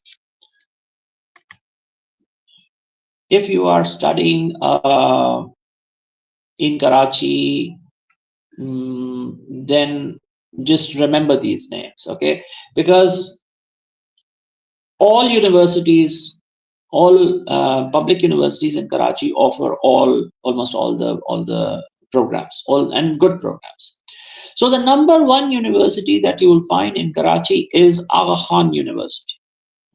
in Karachi, then just remember these names, okay? Because all universities, all public universities in Karachi offer almost all the programs, all and good programs. So the number one university that you will find in Karachi is Aga Khan University.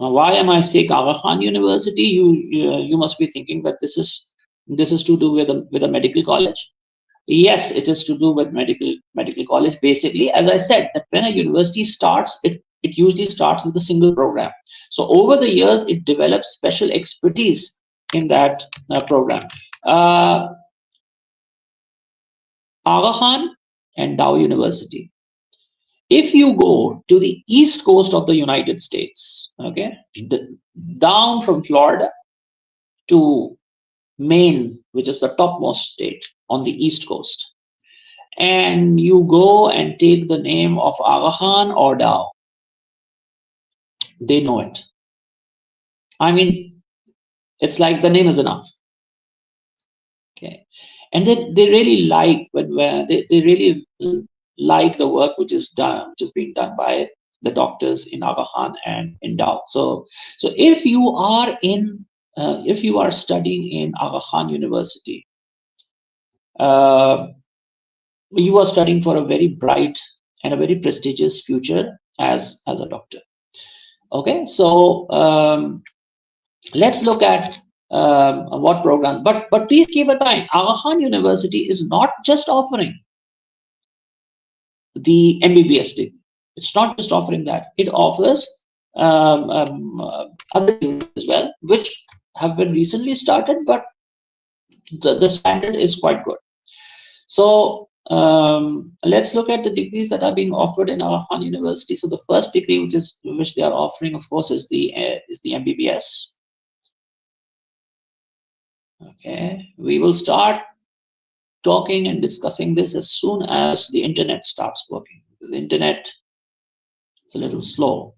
Now, why am I saying Aga Khan University? You must be thinking that this is to do with a medical college. Yes, it is to do with medical college. Basically, as I said, that when a university starts, it usually starts with a single program. So over the years, it develops special expertise in that program. Aga Khan and Dow University. If you go to the east coast of the United States, okay, down from Florida to Maine, which is the topmost state on the east coast, and you go and take the name of Aga Khan or Dow, they know it. I mean, it's like the name is enough. Okay. And they really like when they really like the work which is being done by the doctors in Aga Khan and in Dow. So if you are studying in Aga Khan University, uh, you are studying for a very bright and a very prestigious future as a doctor. Okay, so let's look at what program. But please keep in mind, Aga Khan University is not just offering the MBBS degree. It's not just offering that. It offers other degrees as well, which have been recently started, but the standard is quite good. So let's look at the degrees that are being offered in Aga Khan University. So the first degree, which they are offering, of course, is the MBBS. Okay, we will start talking and discussing this as soon as the internet starts working. The internet is a little slow.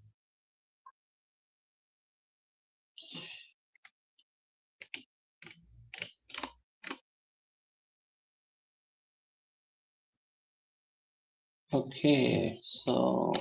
Okay, so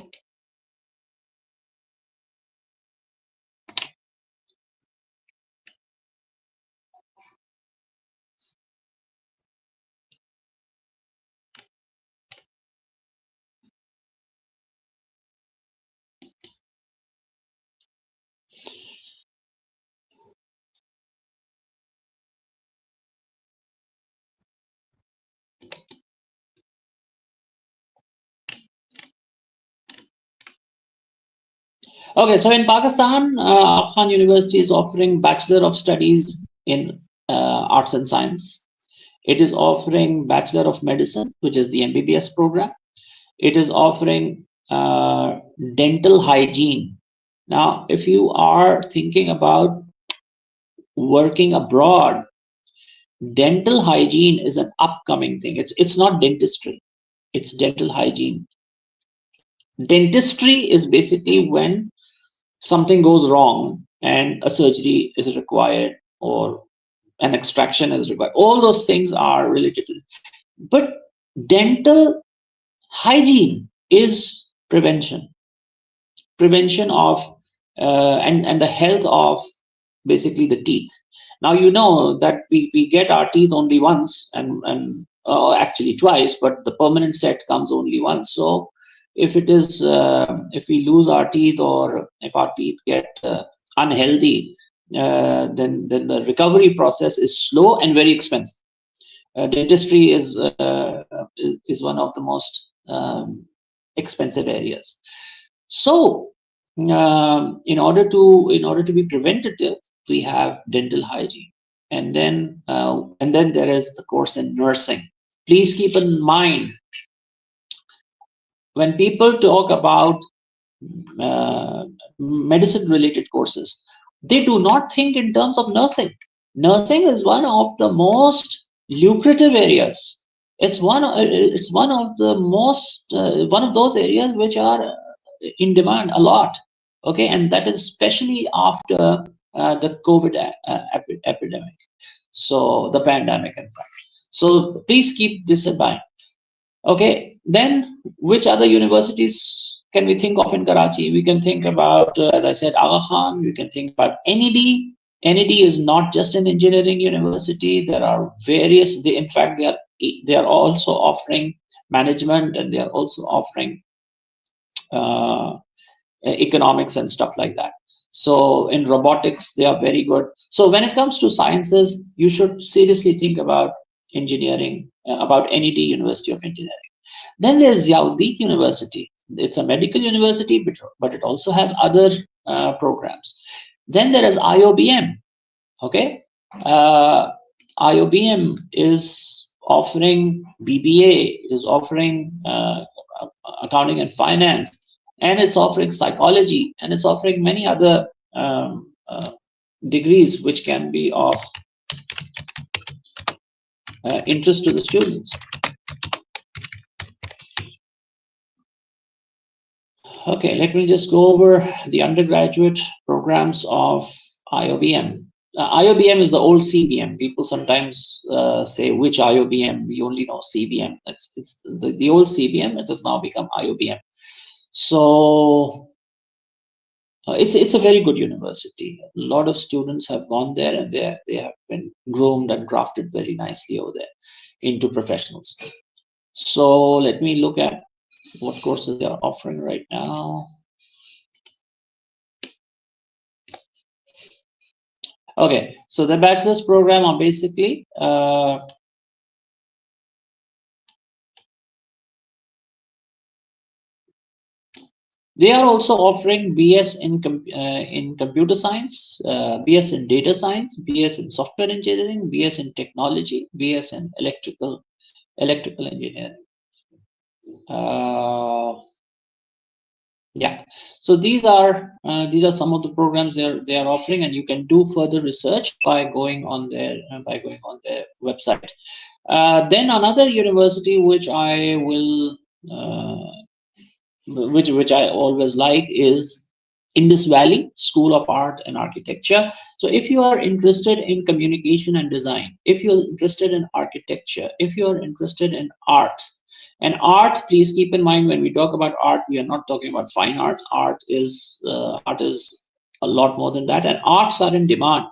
okay, so in Pakistan, Khan University is offering Bachelor of Studies in Arts and Science. It is offering Bachelor of Medicine, which is the MBBS program. It is offering dental hygiene. Now, if you are thinking about working abroad, dental hygiene is an upcoming thing. It's not dentistry, it's dental hygiene. Dentistry is basically when something goes wrong and a surgery is required or an extraction is required. All those things are related to it. But dental hygiene is prevention of and the health of basically the teeth. Now you know that we get our teeth only once, and actually twice, but the permanent set comes only once. So if it is if we lose our teeth, or if our teeth get unhealthy, then the recovery process is slow and very expensive. Dentistry is one of the most expensive areas. So in order to be preventative, we have dental hygiene, and then there is the course in nursing. Please keep in mind, when people talk about uh, medicine related courses, they do not think in terms of nursing. Nursing is one of the most lucrative areas. It's one of the most one of those areas which are in demand a lot. Okay, and that is especially after the COVID epidemic. So the pandemic, in fact. So please keep this in mind. Okay, then which other universities can we think of in Karachi? We can think about, as I said, Aga Khan. We can think about NED. NED is not just an engineering university. There are various. In fact, they are also offering management, and they are also offering uh, economics and stuff like that. So in robotics, they are very good. So when it comes to sciences, you should seriously think about engineering, about NED, University of Engineering. Then there's Yaudit University. It's a medical university, but it also has other programs. Then there is IOBM. Okay, uh, IOBM is offering BBA. It is offering accounting and finance, and it's offering psychology, and it's offering many other degrees which can be of interest to the students. Okay, let me just go over the undergraduate programs of IOBM. IOBM is the old CBM. People sometimes say which IOBM. We only know CBM. It's the old CBM. It has now become IOBM. So it's a very good university. A lot of students have gone there, and they have been groomed and crafted very nicely over there into professionals. So let me look at what courses they are offering right now. Okay, so the bachelor's program are basically they are also offering BS in computer science, BS in data science, BS in software engineering, BS in technology, BS in electrical engineering. Uh, yeah, so these are some of the programs they are offering, and you can do further research by going on their website. Then another university uh, which I always like is Indus Valley School of Art and Architecture. So if you are interested in communication and design, if you're interested in architecture, if you're interested in art, and art, please keep in mind, when we talk about art, we are not talking about fine art. Art is a lot more than that, and arts are in demand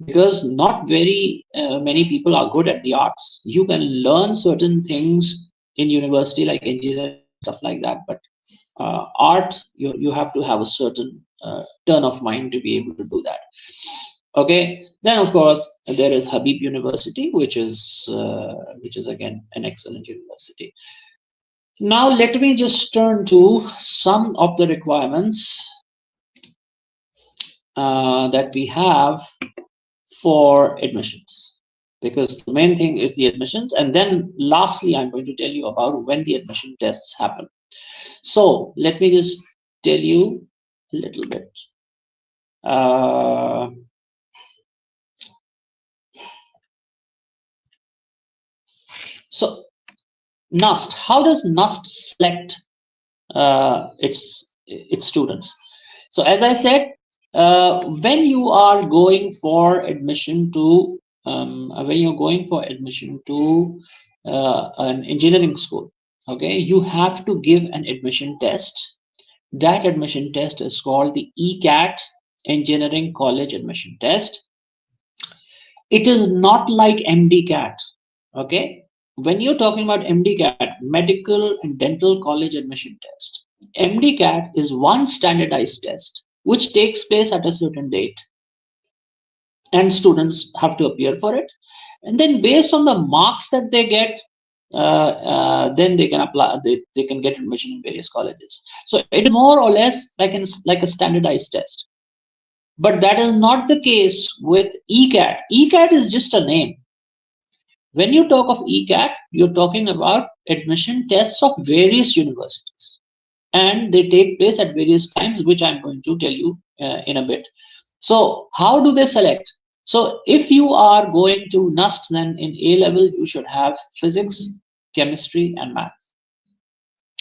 because not very many people are good at the arts. You can learn certain things in university like engineering and stuff like that, but art, you have to have a certain turn of mind to be able to do that. Okay, then of course there is Habib University, which is again an excellent university. Now let me just turn to some of the requirements that we have for admissions, because the main thing is the admissions, and then lastly I'm going to tell you about when the admission tests happen. So let me just tell you a little bit. Uh, so NUST, how does NUST select its students? So as I said, when you are going for admission to an engineering school, okay, you have to give an admission test. That admission test is called the ECAT, Engineering College Admission Test. It is not like MD-CAT. Okay, when you're talking about MD-CAT, Medical and Dental College Admission Test, MD-CAT is one standardized test which takes place at a certain date, and students have to appear for it. And then based on the marks that they get, then they can apply. They can get admission in various colleges. So it is more or less like a standardized test. But that is not the case with ECAT. ECAT is just a name. When you talk of ECAT, you're talking about admission tests of various universities, and they take place at various times, which I'm going to tell you in a bit. So, how do they select? So, if you are going to NUST, then in A level, you should have physics, chemistry, and math.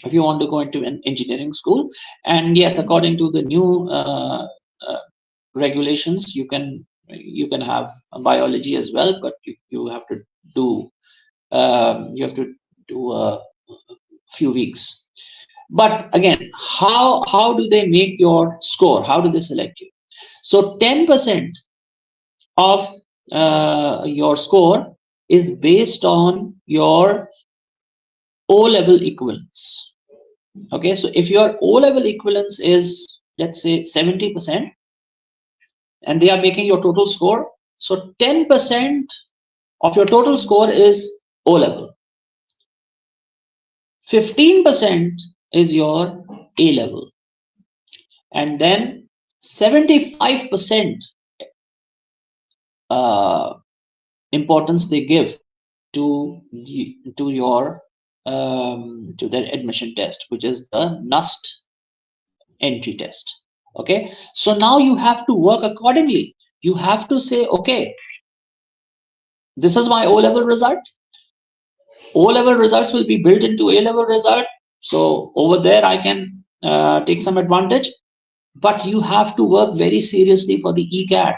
If you want to go into an engineering school, and yes, according to the new regulations, you can have biology as well, but you have to do a few weeks. But again, how do they make your score? How do they select you? So 10% of your score is based on your O level equivalence. Okay, so if your O level equivalence is, let's say, 70%, and they are making your total score, so 10% of your total score is O level, 15% is your A level, and then 75% importance they give to your to their admission test, which is the NUST entry test. Okay, so now you have to work accordingly. You have to say, okay, this is my O level result. O level results will be built into A level result. So over there, I can take some advantage. But you have to work very seriously for the ECAT.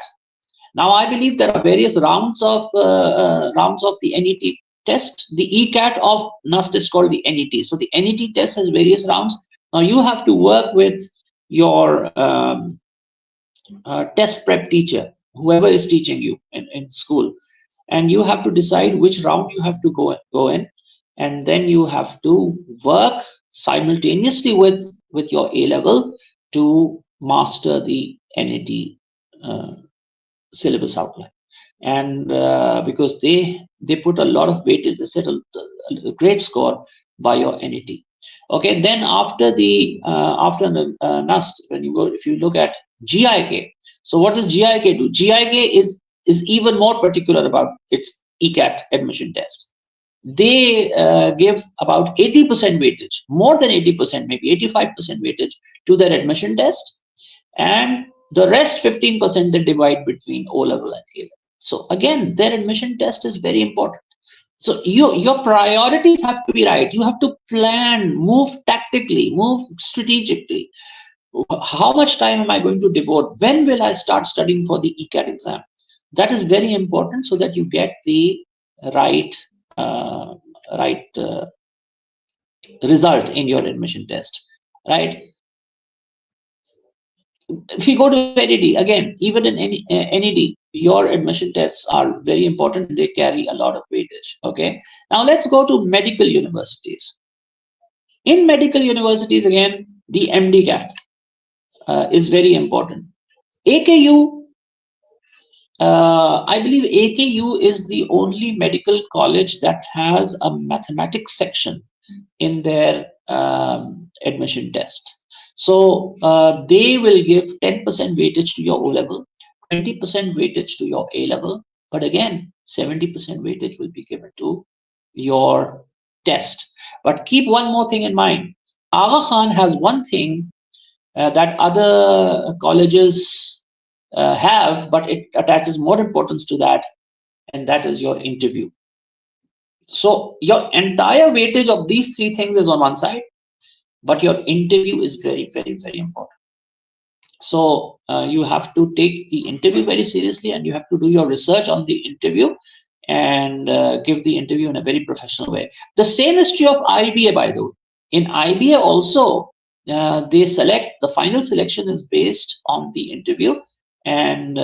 Now, I believe there are various rounds of the NET test. The ECAT of NUST is called the NET. So the NET test has various rounds. Now you have to work with your test prep teacher, whoever is teaching you in school, and you have to decide which round you have to go in, and then you have to work simultaneously with your A level to master the NET syllabus outline. And because they put a lot of weightage, they set a great score by your NET. Okay, then after the NUST, when you go, if you look at GIK, so what does GIK do? GIK is even more particular about its ECAT admission test. They give about 80% weightage, more than 80%, maybe 85% weightage to their admission test, and the rest 15% they divide between O level and A level. So again, their admission test is very important. So your priorities have to be right. You have to plan, move tactically, move strategically. How much time am I going to devote? When will I start studying for the ECAT exam? That is very important, so that you get the right right result in your admission test, right? If you go to NED, again, even in any NED, your admission tests are very important. They carry a lot of weightage. Okay, now let's go to medical universities. In medical universities, again, the MD-CAT is very important. AKU, I believe AKU is the only medical college that has a mathematics section in their admission test. So they will give 10% weightage to your O level, 20% weightage to your A level, but again, 70% weightage will be given to your test. But keep one more thing in mind. Aga Khan has one thing that other colleges have, but it attaches more importance to that, and that is your interview. So your entire weightage of these three things is on one side, but your interview is very, very, very important. So you have to take the interview very seriously, and you have to do your research on the interview and give the interview in a very professional way. The same is true of IBA, by the way. In IBA also, they select, the final selection is based on the interview, and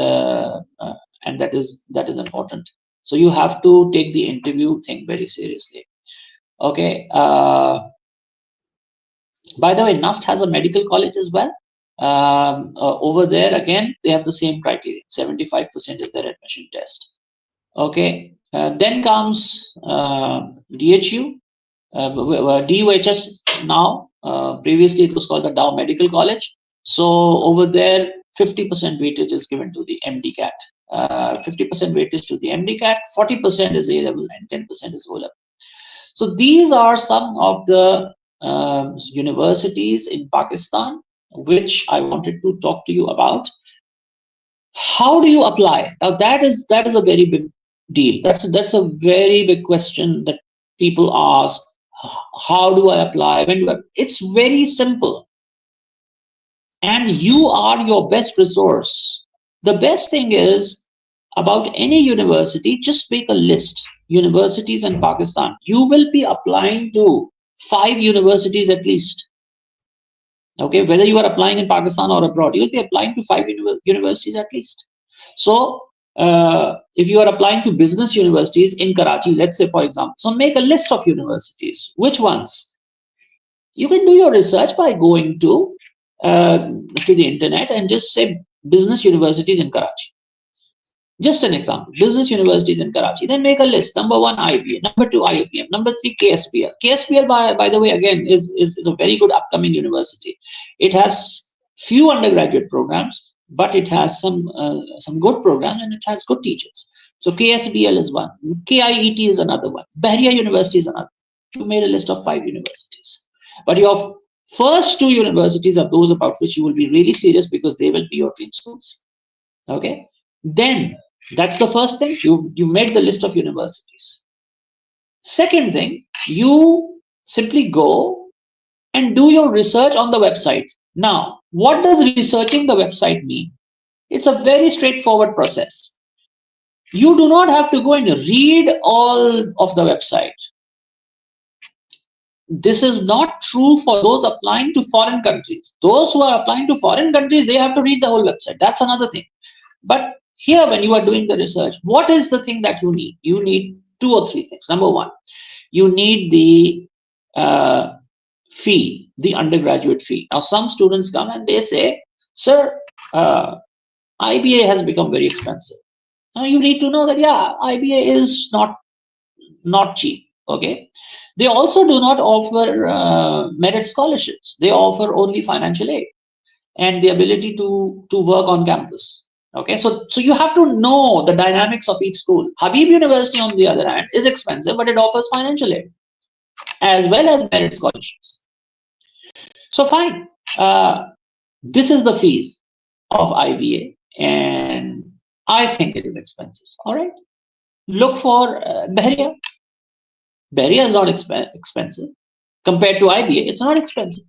and that is important. So you have to take the interview thing very seriously. Okay. By the way, NUST has a medical college as well. Over there, again, they have the same criteria. 75% is their admission test. Okay. Then comes DHU, DUHS now. Previously, it was called the Dow Medical College. So over there, 50% weightage is given to the MD-CAT. 50% weightage to the MD-CAT, 40% is A-level, and 10% is O-level. So these are some of the universities in Pakistan which I wanted to talk to you about. How do you apply? Now that is a very big deal. That's a very big question that people ask. How do I apply? It's very simple, and you are your best resource. The best thing is about any university, just make a list. Universities in Pakistan. You will be applying to 5 universities at least. Okay, whether you are applying in Pakistan or abroad, you'll be applying to 5 universities at least. So, if you are applying to business universities in Karachi, let's say for example, so make a list of universities. Which ones? You can do your research by going to the internet and just say business universities in Karachi. Just an example, business universities in Karachi. Then make a list. Number 1, IBA. Number 2, IUPM. Number 3, KSPL. KSPL, by the way, again, is a very good upcoming university. It has few undergraduate programs, but it has some good programs and it has good teachers. So KSBL is one. KIET is another one. Bahria University is another. You made a list of 5 universities. But your first 2 universities are those about which you will be really serious because they will be your dream schools. Okay. Then that's the first thing. You made the list of universities. Second thing, you simply go and do your research on the website. Now, what does researching the website mean? It's a very straightforward process. You do not have to go and read all of the website. This is not true for those applying to foreign countries. Those who are applying to foreign countries, they have to read the whole website. That's another thing. But here, when you are doing the research, what is the thing that you need? You need 2 or 3 things. Number 1, you need the fee, the undergraduate fee. Now, some students come and they say, sir, IBA has become very expensive. Now, you need to know that, yeah, IBA is not cheap. Okay. They also do not offer merit scholarships. They offer only financial aid and the ability to work on campus. Okay, so you have to know the dynamics of each school. Habib University, on the other hand, is expensive, but it offers financial aid as well as merit scholarships. So fine, this is the fees of IBA, and I think it is expensive. All right, look for Bahria. Bahria is not expensive compared to IBA. It's not expensive.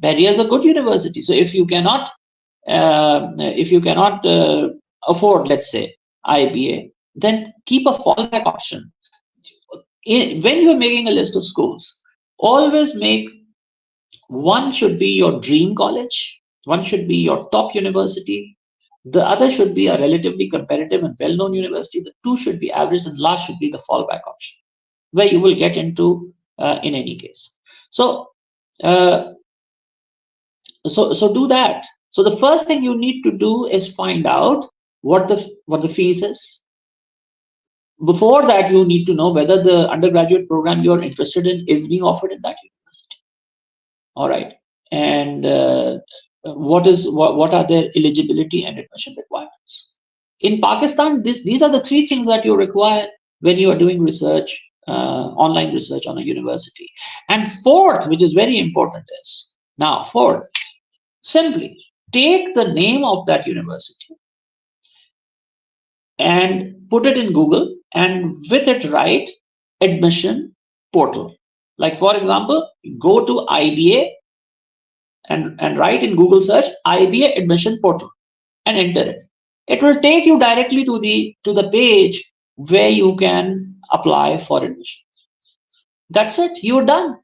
Bahria is a good university. So if you cannot afford, let's say, IBA, then keep a fallback option. When you're making a list of schools, always make one should be your dream college, one should be your top university, the other should be a relatively competitive and well-known university, the 2 should be average, and last should be the fallback option, where you will get into in any case. So do that. So the first thing you need to do is find out what the fees is. Before that, you need to know whether the undergraduate program you're interested in is being offered in that university. All right, and what are their eligibility and admission requirements? In Pakistan, these are the 3 things that you require when you are doing research, online research on a university. And fourth, which is very important, is now fourth. Simply take the name of that university and put it in Google, and with it write admission portal. Like for example, go to IBA and write in Google search IBA admission portal and enter it. It will take you directly to the page where you can apply for admission. That's it. You're done.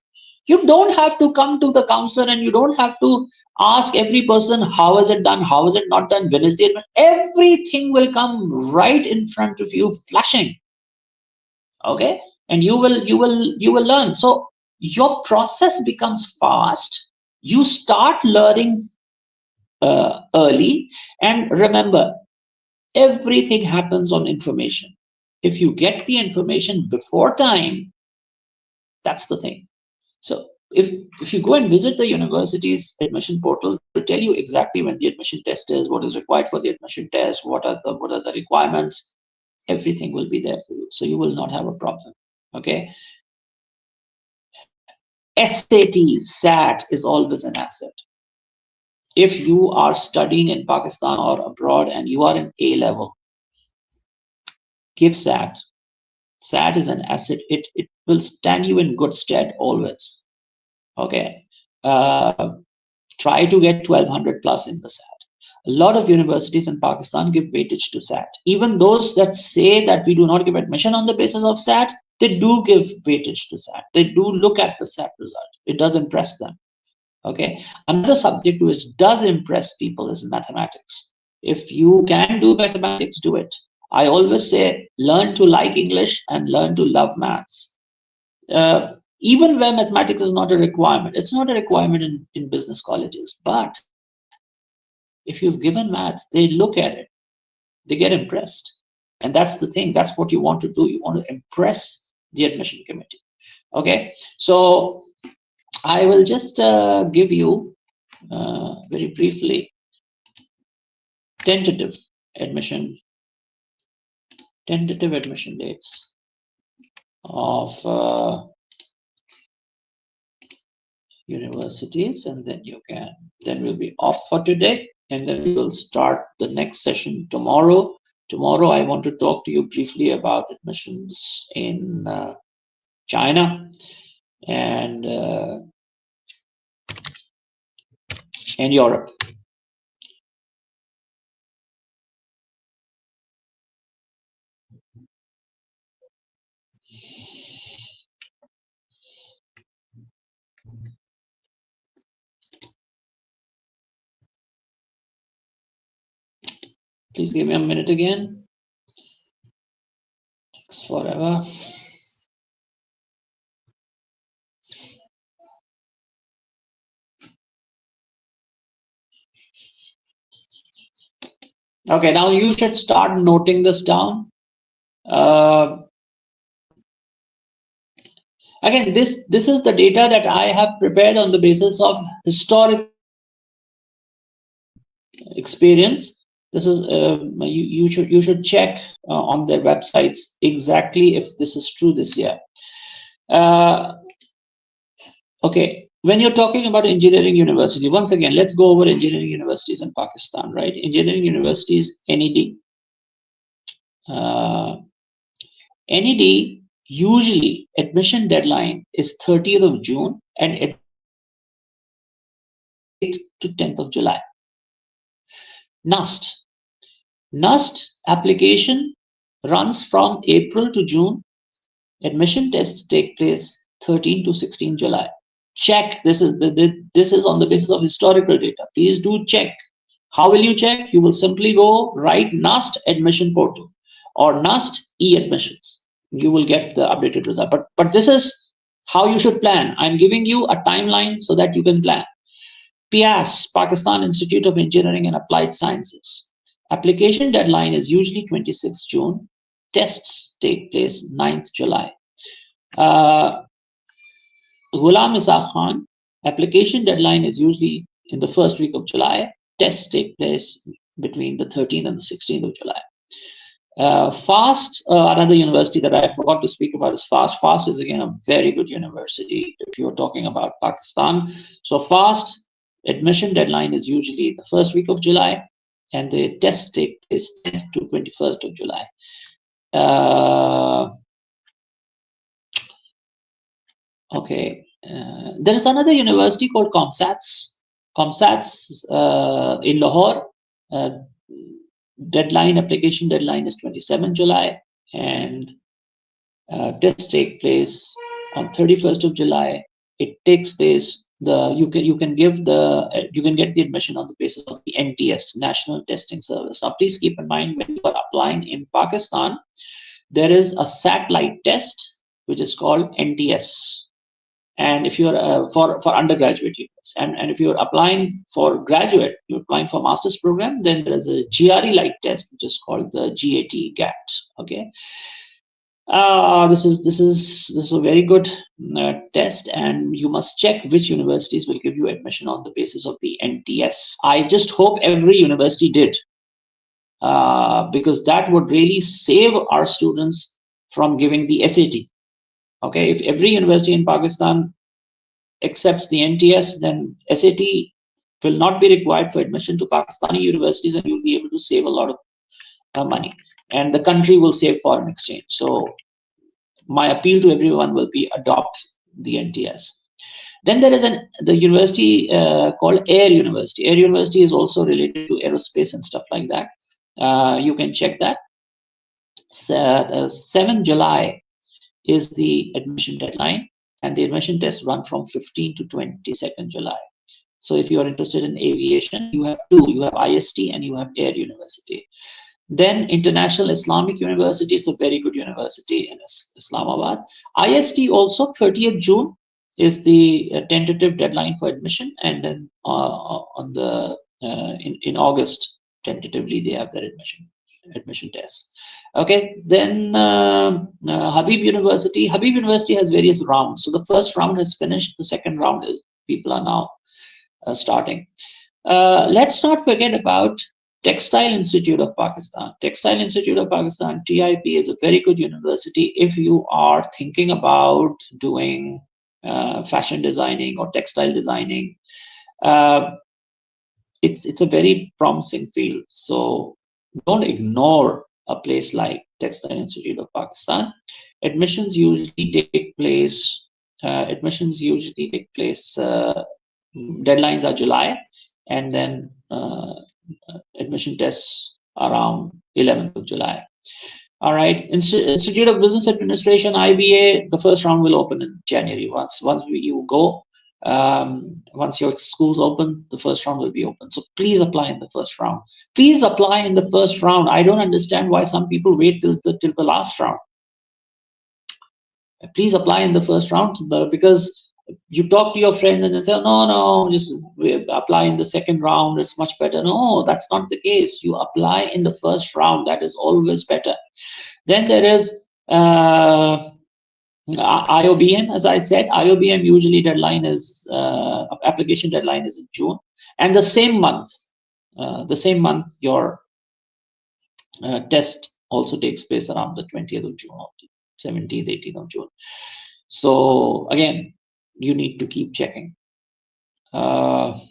You don't have to come to the counselor and you don't have to ask every person, how is it done? How is it not done? When is the admission? Everything will come right in front of you, flashing. Okay. And you will learn. So your process becomes fast. You start learning early. And remember, everything happens on information. If you get the information before time, that's the thing. So if you go and visit the university's admission portal, they will tell you exactly when the admission test is, what is required for the admission test, what are the requirements. Everything will be there for you. So you will not have a problem. Okay. SAT, SAT is always an asset. If you are studying in Pakistan or abroad and you are in A level, give SAT. SAT is an asset. It will stand you in good stead always. Okay. Uh, Try to get 1200 plus in the SAT. A lot of universities in Pakistan give weightage to SAT. Even those that say that we do not give admission on the basis of SAT, they do give weightage to SAT. They do look at the SAT result. It does impress them. Okay. Another subject which does impress people is mathematics. If you can do mathematics, do it. I always say learn to like English and learn to love maths. Even where mathematics is not a requirement, it's not a requirement in business colleges. But if you've given math, they look at it, they get impressed. And that's the thing, that's what you want to do. You want to impress the admission committee. Okay, so I will just give you very briefly tentative admission dates of universities, and then we'll be off for today, and then we will start the next session tomorrow. Tomorrow I want to talk to you briefly about admissions in China and Europe. Please give me a minute again. Takes forever. Okay, now you should start noting this down. Again, this is the data that I have prepared on the basis of historical experience. This is you should check on their websites exactly if this is true this year. Okay, when you're talking about engineering university, once again, let's go over engineering universities in Pakistan, right? Engineering universities, NED. NED, usually admission deadline is 30th of June and admission test takes place 8th to 10th of July. NUST. NUST application runs from April to June. Admission tests take place 13 to 16 July. Check. This is on the basis of historical data. Please do check. How will you check? You will simply go write NUST admission portal or NUST e-admissions. You will get the updated result. But this is how you should plan. I'm giving you a timeline so that you can plan. PIAS, Pakistan Institute of Engineering and Applied Sciences. Application deadline is usually 26 June. Tests take place 9th July. Ghulam Isa Khan, application deadline is usually in the first week of July. Tests take place between the 13th and the 16th of July. FAST, another university that I forgot to speak about is FAST. FAST is again a very good university if you're talking about Pakistan. So FAST admission deadline is usually the first week of July, and the tests take place 10th to 21st of July. Okay, there is another university called ComSats. ComSats in Lahore. Application deadline is 27 July, and tests take place on 31st of July. it takes place. You can get the admission on the basis of the NTS, National Testing Service. Now, please keep in mind, when you are applying in Pakistan, there is a satellite test which is called NTS. And if you're for undergraduate units, and if you're applying for graduate, you're applying for master's program, then there is a GRE like test which is called the GAT. Okay, this is a very good test, and you must check which universities will give you admission on the basis of the NTS. I just hope every university did, because that would really save our students from giving the SAT. Okay, if every university in Pakistan accepts the NTS, then SAT will not be required for admission to Pakistani universities, and you'll be able to save a lot of money, and the country will save foreign exchange. So my appeal to everyone will be adopt the NTS. Then there is the university called Air University. Air University is also related to aerospace and stuff like that. You can check that. 7th July is the admission deadline, and the admission tests run from 15 to 22nd July. So if you are interested in aviation, you have two. You have IST and you have Air University. Then International Islamic University is a very good university in Islamabad. IST also 30th June is the tentative deadline for admission, and then on the in August tentatively they have their admission tests. Okay, then Habib University. Habib University has various rounds. So the first round has finished. The second round is people are now starting. Let's not forget about Textile Institute of Pakistan. Textile Institute of Pakistan, TIP, is a very good university if you are thinking about doing fashion designing or textile designing. It's a very promising field. So don't ignore a place like Textile Institute of Pakistan. Admissions usually take place. Deadlines are July, and then admission tests around 11th of July. All right, Institute of Business Administration, IBA, the first round will open in January. Once you go, once your school's open, the first round will be open. So please apply in the first round. Please apply in the first round. I don't understand why some people wait till the last round. Please apply in the first round, because you talk to your friends and they say, no, just apply in the second round, it's much better. No, that's not the case. You apply in the first round. That is always better. Then there is IOBM. As I said, IOBM usually application deadline is in June, and the same month your test also takes place around the 20th of June or 17th, 18th of June. So again, you need to keep checking. LUMS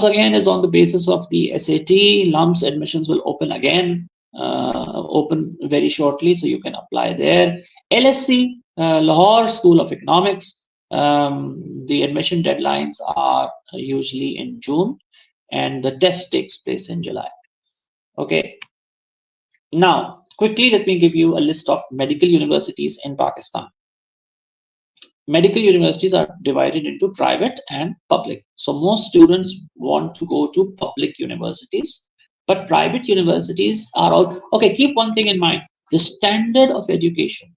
again is on the basis of the SAT. LUMS admissions will open again, open very shortly, so you can apply there. LSC, Lahore School of Economics, the admission deadlines are usually in June, and the test takes place in July. Okay. Now, quickly, let me give you a list of medical universities in Pakistan. Medical universities are divided into private and public. So most students want to go to public universities, but private universities are all okay. Keep one thing in mind: the standard of education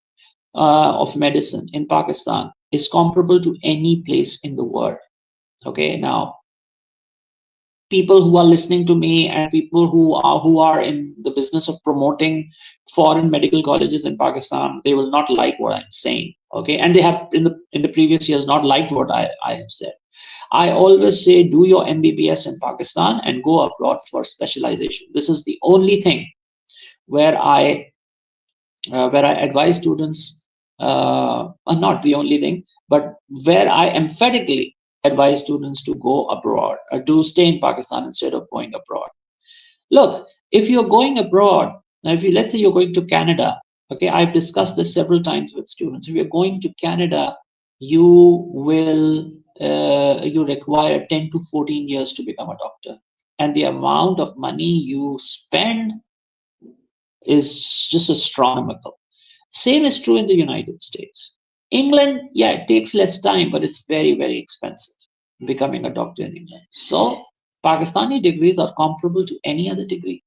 of medicine in Pakistan is comparable to any place in the world. Okay, now people who are listening to me and people who are in the business of promoting foreign medical colleges in Pakistan, they will not like what I'm saying. Okay, and they have in the previous years not liked what I have said. I always say do your MBBS in Pakistan and go abroad for specialization. This is the only thing where I advise students, not the only thing, but where I emphatically advise students to go abroad, or to stay in Pakistan instead of going abroad. Look, if you're going abroad, now let's say you're going to Canada, okay, I've discussed this several times with students. If you're going to Canada, you require 10 to 14 years to become a doctor, and the amount of money you spend is just astronomical. Same is true in the United States. England, yeah, it takes less time, but it's very, very expensive becoming a doctor in England. So Pakistani degrees are comparable to any other degree.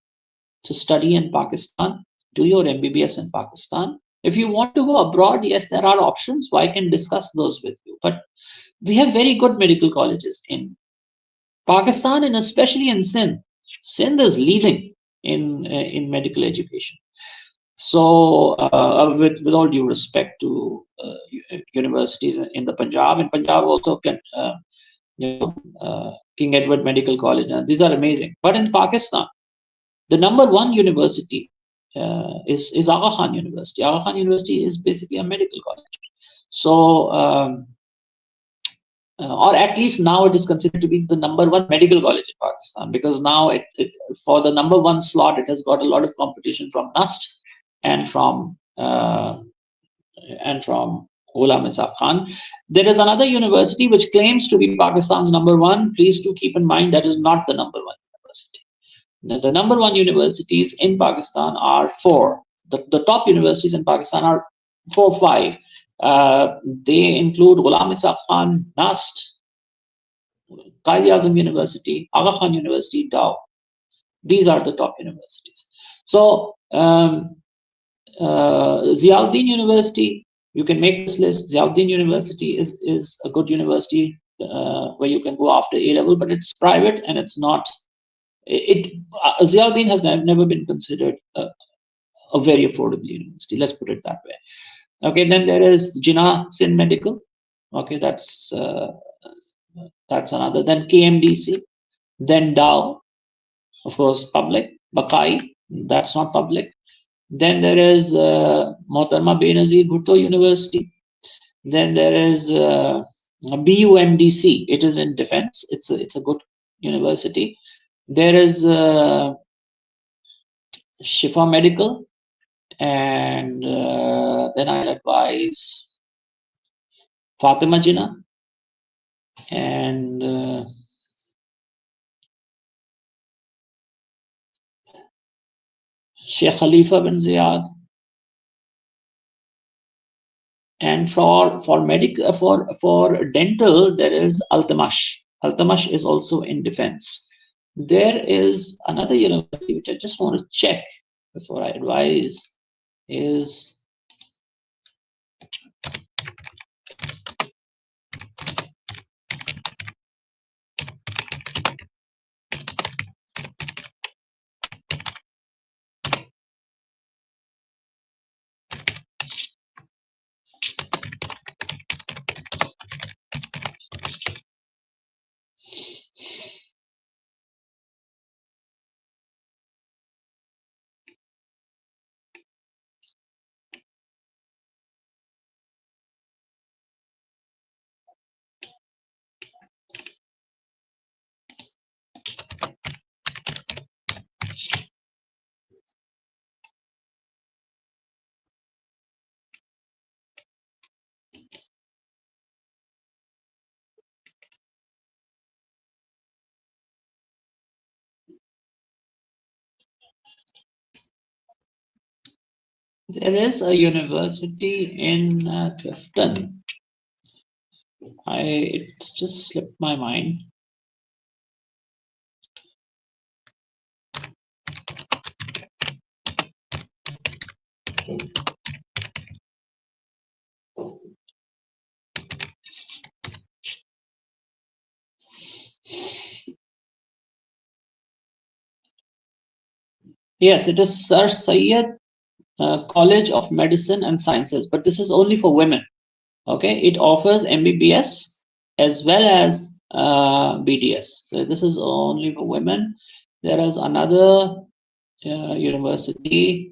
To study in Pakistan, do your MBBS in Pakistan. If you want to go abroad, yes, there are options. I can discuss those with you. But we have very good medical colleges in Pakistan and especially in Sindh. Sindh is leading in medical education. So, with all due respect to universities in the Punjab, and Punjab also can, King Edward Medical College, and these are amazing. But in Pakistan, the number one university is Aga Khan University. Aga Khan University is basically a medical college. So, or at least now it is considered to be the number one medical college in Pakistan, because now for the number one slot, it has got a lot of competition from NUST and from Ghulam Ishaq Khan. There is another university which claims to be Pakistan's number one. Please do keep in mind that is not the number one university. The number one universities in Pakistan are four. The top universities in Pakistan are 4, 5. They include Ghulam Ishaq Khan, NUST, Qaid Azam University, Aga Khan University, Dow. These are the top universities. So Ziauddin University, you can make this list. Ziauddin University is a good university where you can go after A level, but it's private and it's not. Ziauddin has never been considered a very affordable university. Let's put it that way. Okay, then there is Jinnah Sindh Medical. Okay, that's another. Then KMDC, then Dow, of course, public. Bakai, that's not public. Then there is Mohtarma Benazir Bhutto University. Then there is BUMDC. It is in defense. It's a good university. There is Shifa Medical, and then I'll advise Fatima Jinnah and Sheikh Khalifa bin Ziyad. And for medical for dental, there is Altamash. Altamash is also in defense. There is another university which I just want to check before I advise is there is a university in Clifton. It's just slipped my mind. Yes, it is Sir Syed College of Medicine and Sciences, but this is only for women. Okay, it offers MBBS as well as BDS. So this is only for women. There is another university.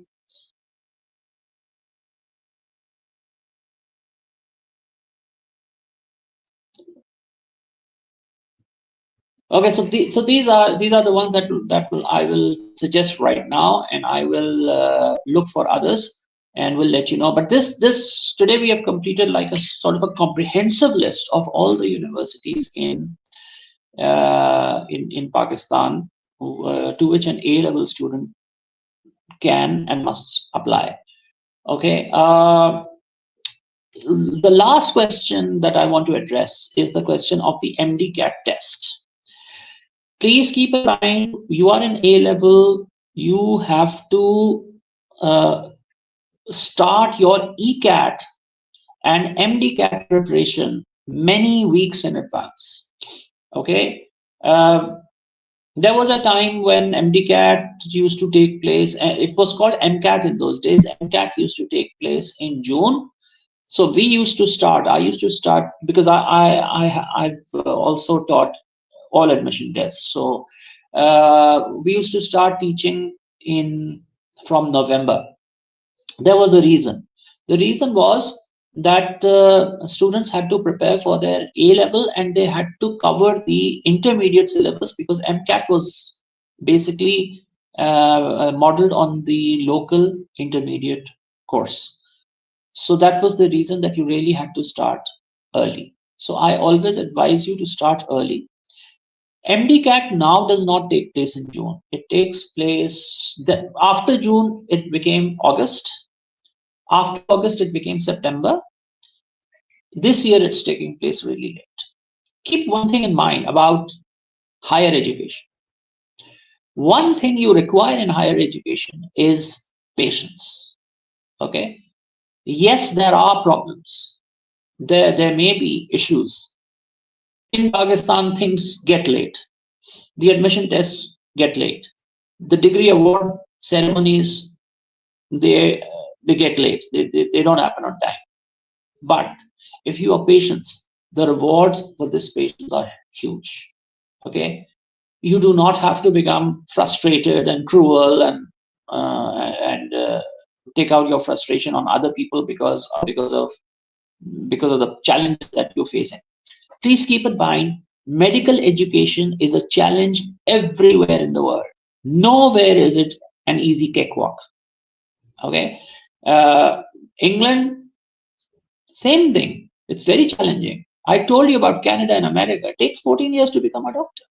Okay, so these are the ones that I will suggest right now, and I will look for others and will let you know. But this today we have completed like a sort of a comprehensive list of all the universities in Pakistan to which an A level student can and must apply. Okay. The last question that I want to address is the question of the MDCAT test. Please keep in mind, you are in A level, you have to uh, start your ECAT and MDCAT preparation many weeks in advance. Okay. Uh, there was a time when MDCAT used to take place, and it was called MCAT in those days. MCAT used to take place in June. So we used to start. I used to start because I've also taught all admission tests. So we used to start teaching in from November. There was a reason. The reason was that students had to prepare for their A level and they had to cover the intermediate syllabus because MCAT was basically modeled on the local intermediate course. So that was the reason that you really had to start early. So I always advise you to start early. MDCAT now does not take place in June. It takes place after June, it became August. After August, it became September. This year, it's taking place really late. Keep one thing in mind about higher education. One thing you require in higher education is patience. Okay. Yes, there are problems. There may be issues. In Pakistan, things get late. The admission tests get late. The degree award ceremonies they they get late. They don't happen on time. But if you are patient, the rewards for this patience are huge. Okay, you do not have to become frustrated and cruel and take out your frustration on other people because of the challenges that you're facing. Please keep in mind, medical education is a challenge everywhere in the world. Nowhere is it an easy cakewalk. Okay, England, same thing. It's very challenging. I told you about Canada and America. It takes 14 years to become a doctor.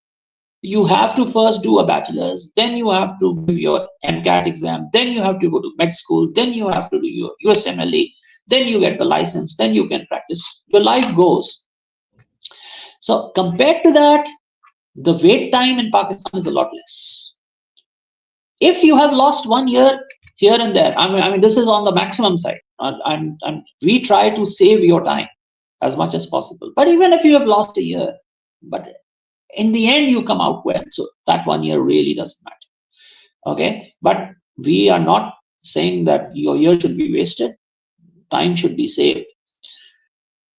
You have to first do a bachelor's, then you have to give your MCAT exam, then you have to go to med school, then you have to do your USMLE, then you get the license, then you can practice. Your life goes. So compared to that, the wait time in Pakistan is a lot less. If you have lost 1 year here and there, I mean, this is on the maximum side. We try to save your time as much as possible. But even if you have lost a year, but in the end you come out well. So that 1 year really doesn't matter. Okay, but we are not saying that your year should be wasted. Time should be saved.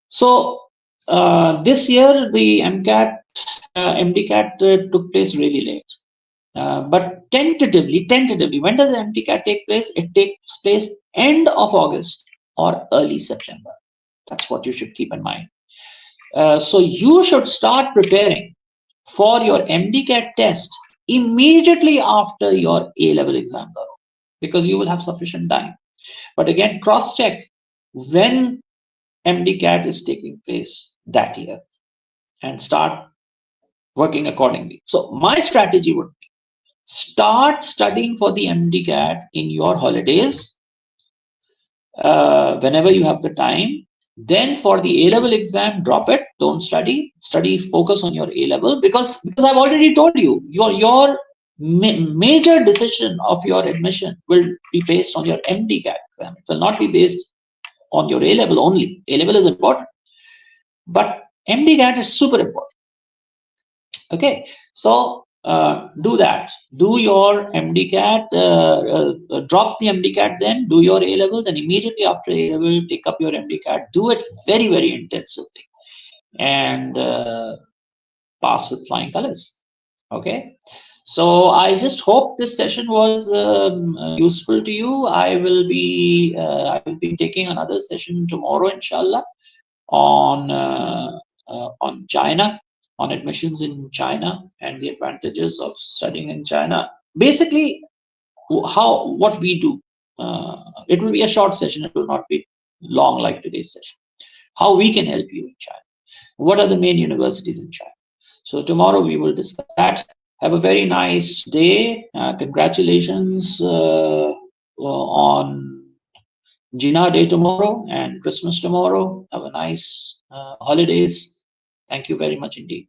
So this year the MDCAT took place really late. But tentatively, when does the MDCAT take place? It takes place end of August or early September. That's what you should keep in mind. So you should start preparing for your MDCAT test immediately after your A-level exams are over, because you will have sufficient time. But again, cross-check when MDCAT is taking place that year and start working accordingly. So my strategy would be start studying for the MDCAT in your holidays whenever you have the time. Then for the A-level exam, drop it. Don't study. Study. Focus on your A-level because I've already told you your major decision of your admission will be based on your MDCAT exam. It will not be based on your A-level only. A-level is important, but MDCAT is super important. Okay, so do that. Do your MDCAT, drop the MDCAT, then do your A level, then immediately after A level, take up your MDCAT. Do it very, very intensively and pass with flying colors. Okay, so I just hope this session was useful to you. I will be taking another session tomorrow, inshallah, on China, on admissions in China and the advantages of studying in China. Basically, what we do. It will be a short session. It will not be long like today's session. How we can help you in China. What are the main universities in China? So tomorrow we will discuss that. Have a very nice day. Congratulations on Jinnah Day tomorrow and Christmas tomorrow. Have a nice holidays. Thank you very much indeed.